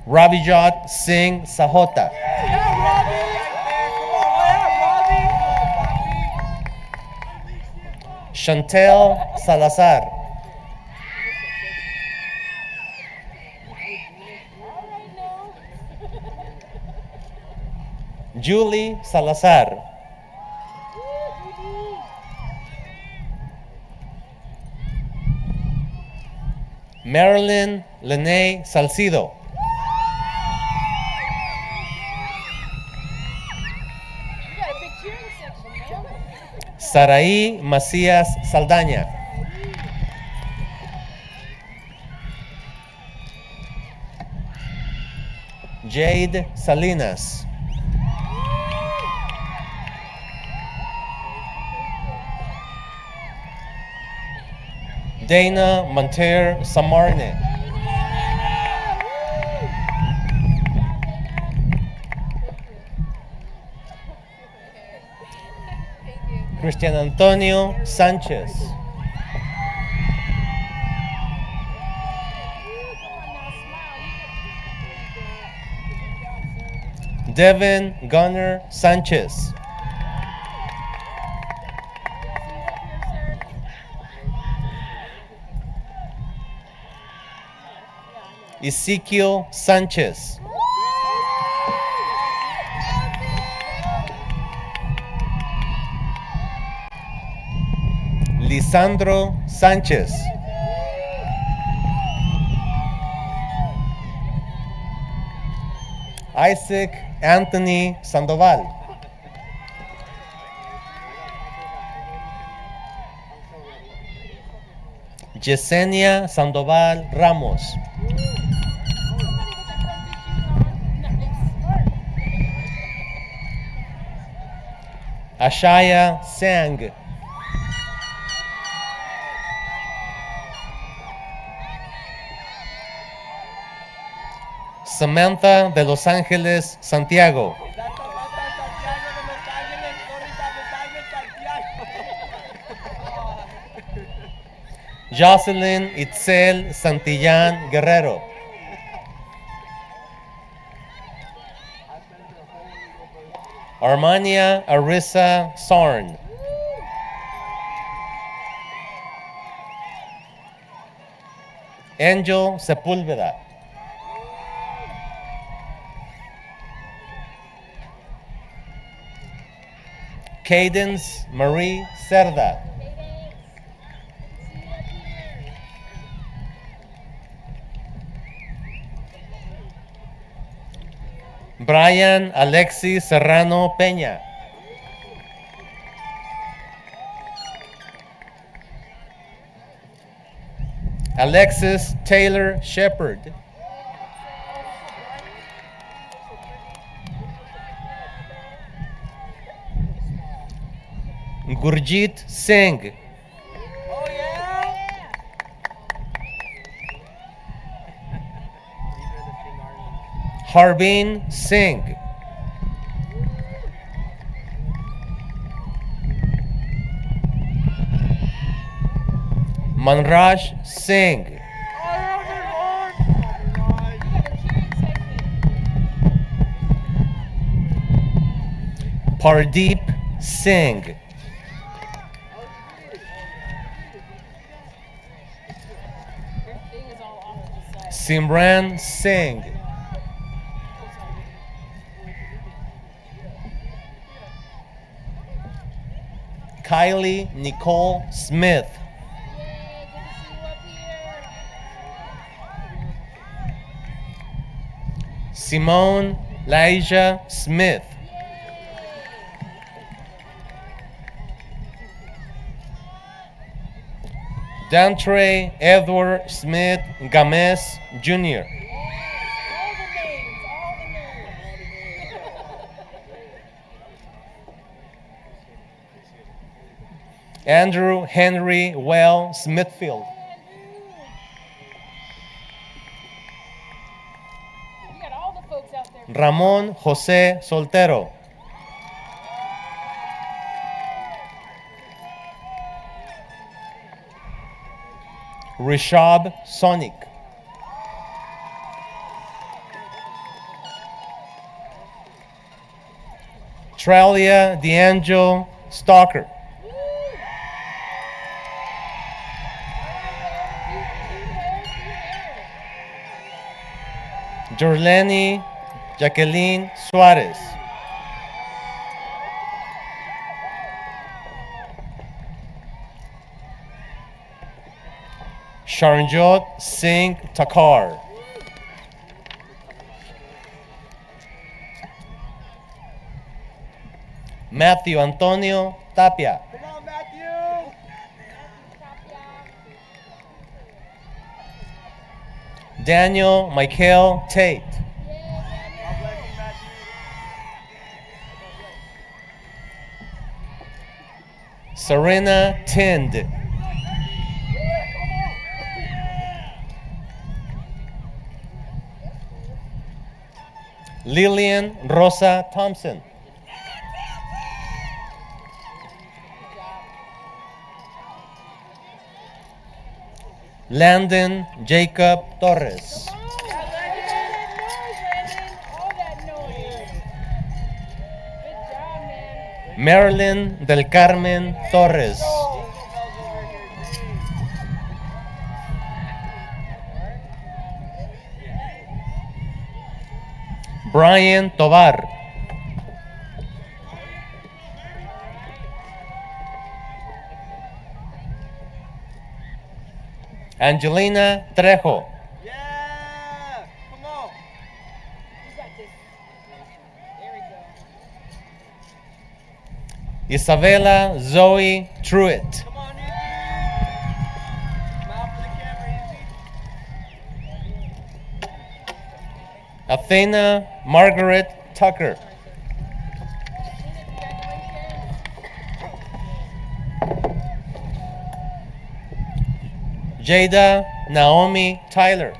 Ravijot Singh Sahota. Chantel Salazar. Julie Salazar. Marilyn Lene Salcido. You got a big cheering section, man. Saraí Macías Saldaña. Jade Salinas. Dana Monter Samarne. Cristian Antonio Sanchez. Devin Gunnar Sanchez. Ezequiel Sanchez. Lisandro Sánchez. Isaac Anthony Sandoval. Yesenia Sandoval Ramos. Ashaya Sang. Samantha de Los Ángeles, Santiago. Jocelyn Itzel Santillán Guerrero. Armania Arisa Sarn. Angel Sepúlveda. Cadence Marie Cerda. Brian Alexis Serrano Peña. Alexis Taylor Shepard. Gurjit Singh. Harbin Singh. Manraj Singh. Pardeep Singh. Simran Singh. Kylie Nicole Smith. Simone Laija Smith. Dantre Edward Smith Games Jr. Andrew Henry Well Smithfield. You got all the folks out there. Ramon Jose Soltero. Rishab Sonic. Tralia D'Angel Stalker. Jorleni Jacqueline Suarez. Sharanjot Singh Takar. Matthew Antonio Tapia. Come on, Matthew. Daniel Michael Tate. God bless you, Matthew. Serena Tind. Lillian Rosa Thompson. Landon Jacob Torres. Marilyn del Carmen Torres. Brian Tovar. Angelina Trejo. Yeah. Come on. Isabella Zoe Truitt. Come on, Izzy. Smile for the camera, Izzy. Athena Margaret Tucker. Jada Naomi Tyler.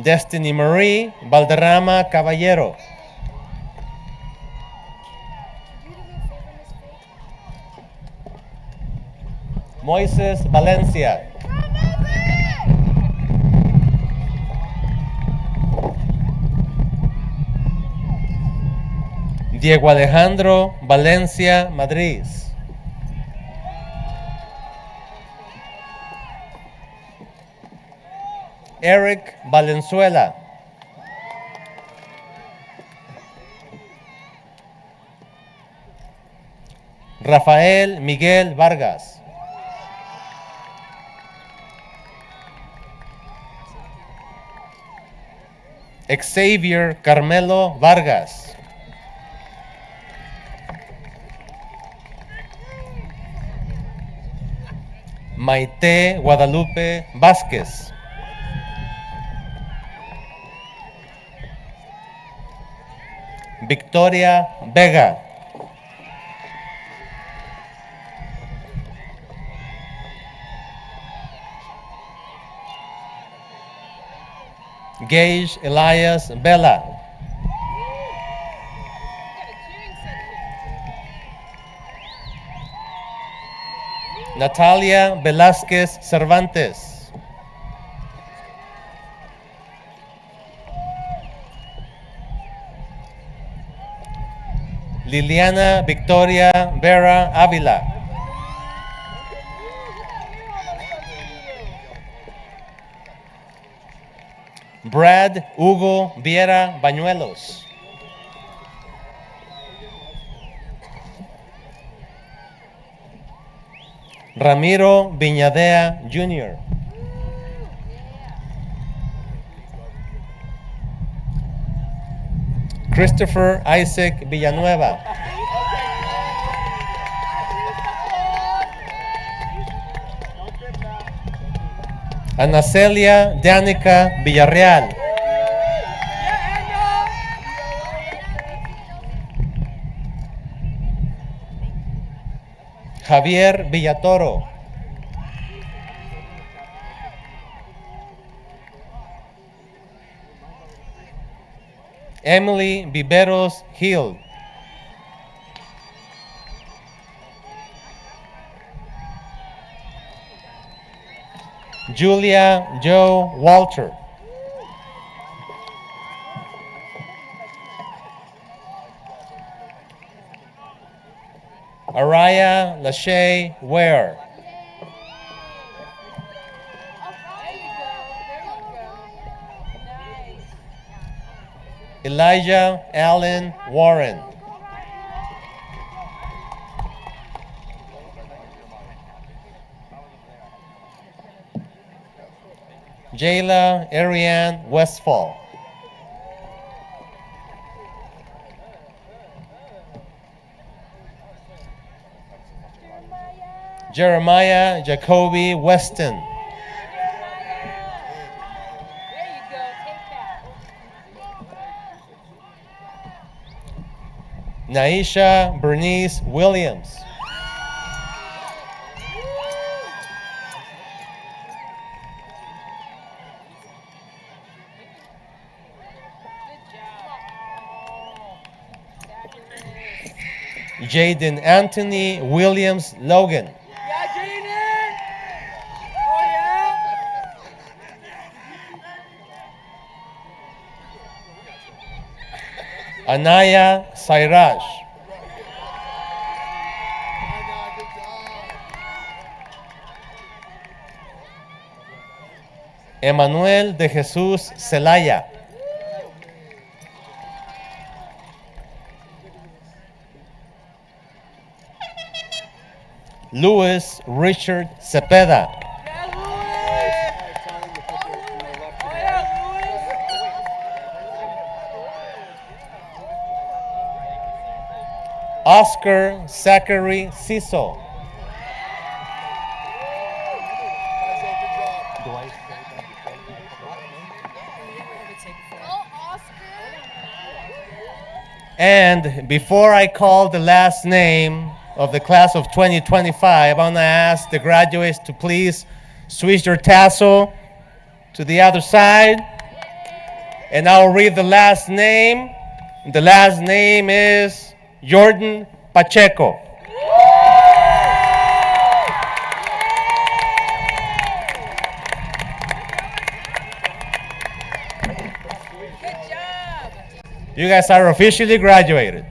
Destiny Marie Valderrama Caballero. Moises Valencia. Diego Alejandro Valencia Madrid. Eric Valenzuela. Rafael Miguel Vargas. Xavier Carmelo Vargas. Maite Guadalupe Vázquez. Victoria Vega. Gage Elias Vela. Natalia Velázquez Cervantes. Liliana Victoria Vera Ávila. Brad Hugo Viera Bañuelos. Ramiro Viñadea Jr. Christopher Isaac Villanueva. Ana Celia Danica Villarreal. Javier Villatoro. Emily Viveros Hill. Julia Joe Walter. Araya Lachey Ware. Elijah Allen Warren. Jayla Ariane Westfall. Jeremiah Jacoby Weston. There you go. Take that. Naisha Bernice Williams. Jaden Anthony Williams Logan. Anaya Sairaj. Emanuel de Jesús Celaya. Luis Richard Cepeda. Oscar Zachary Ciso. And before I call the last name of the class of 2025, I want to ask the graduates to please switch your tassel to the other side. And I'll read the last name. The last name is Jordan Pacheco. You guys are officially graduated.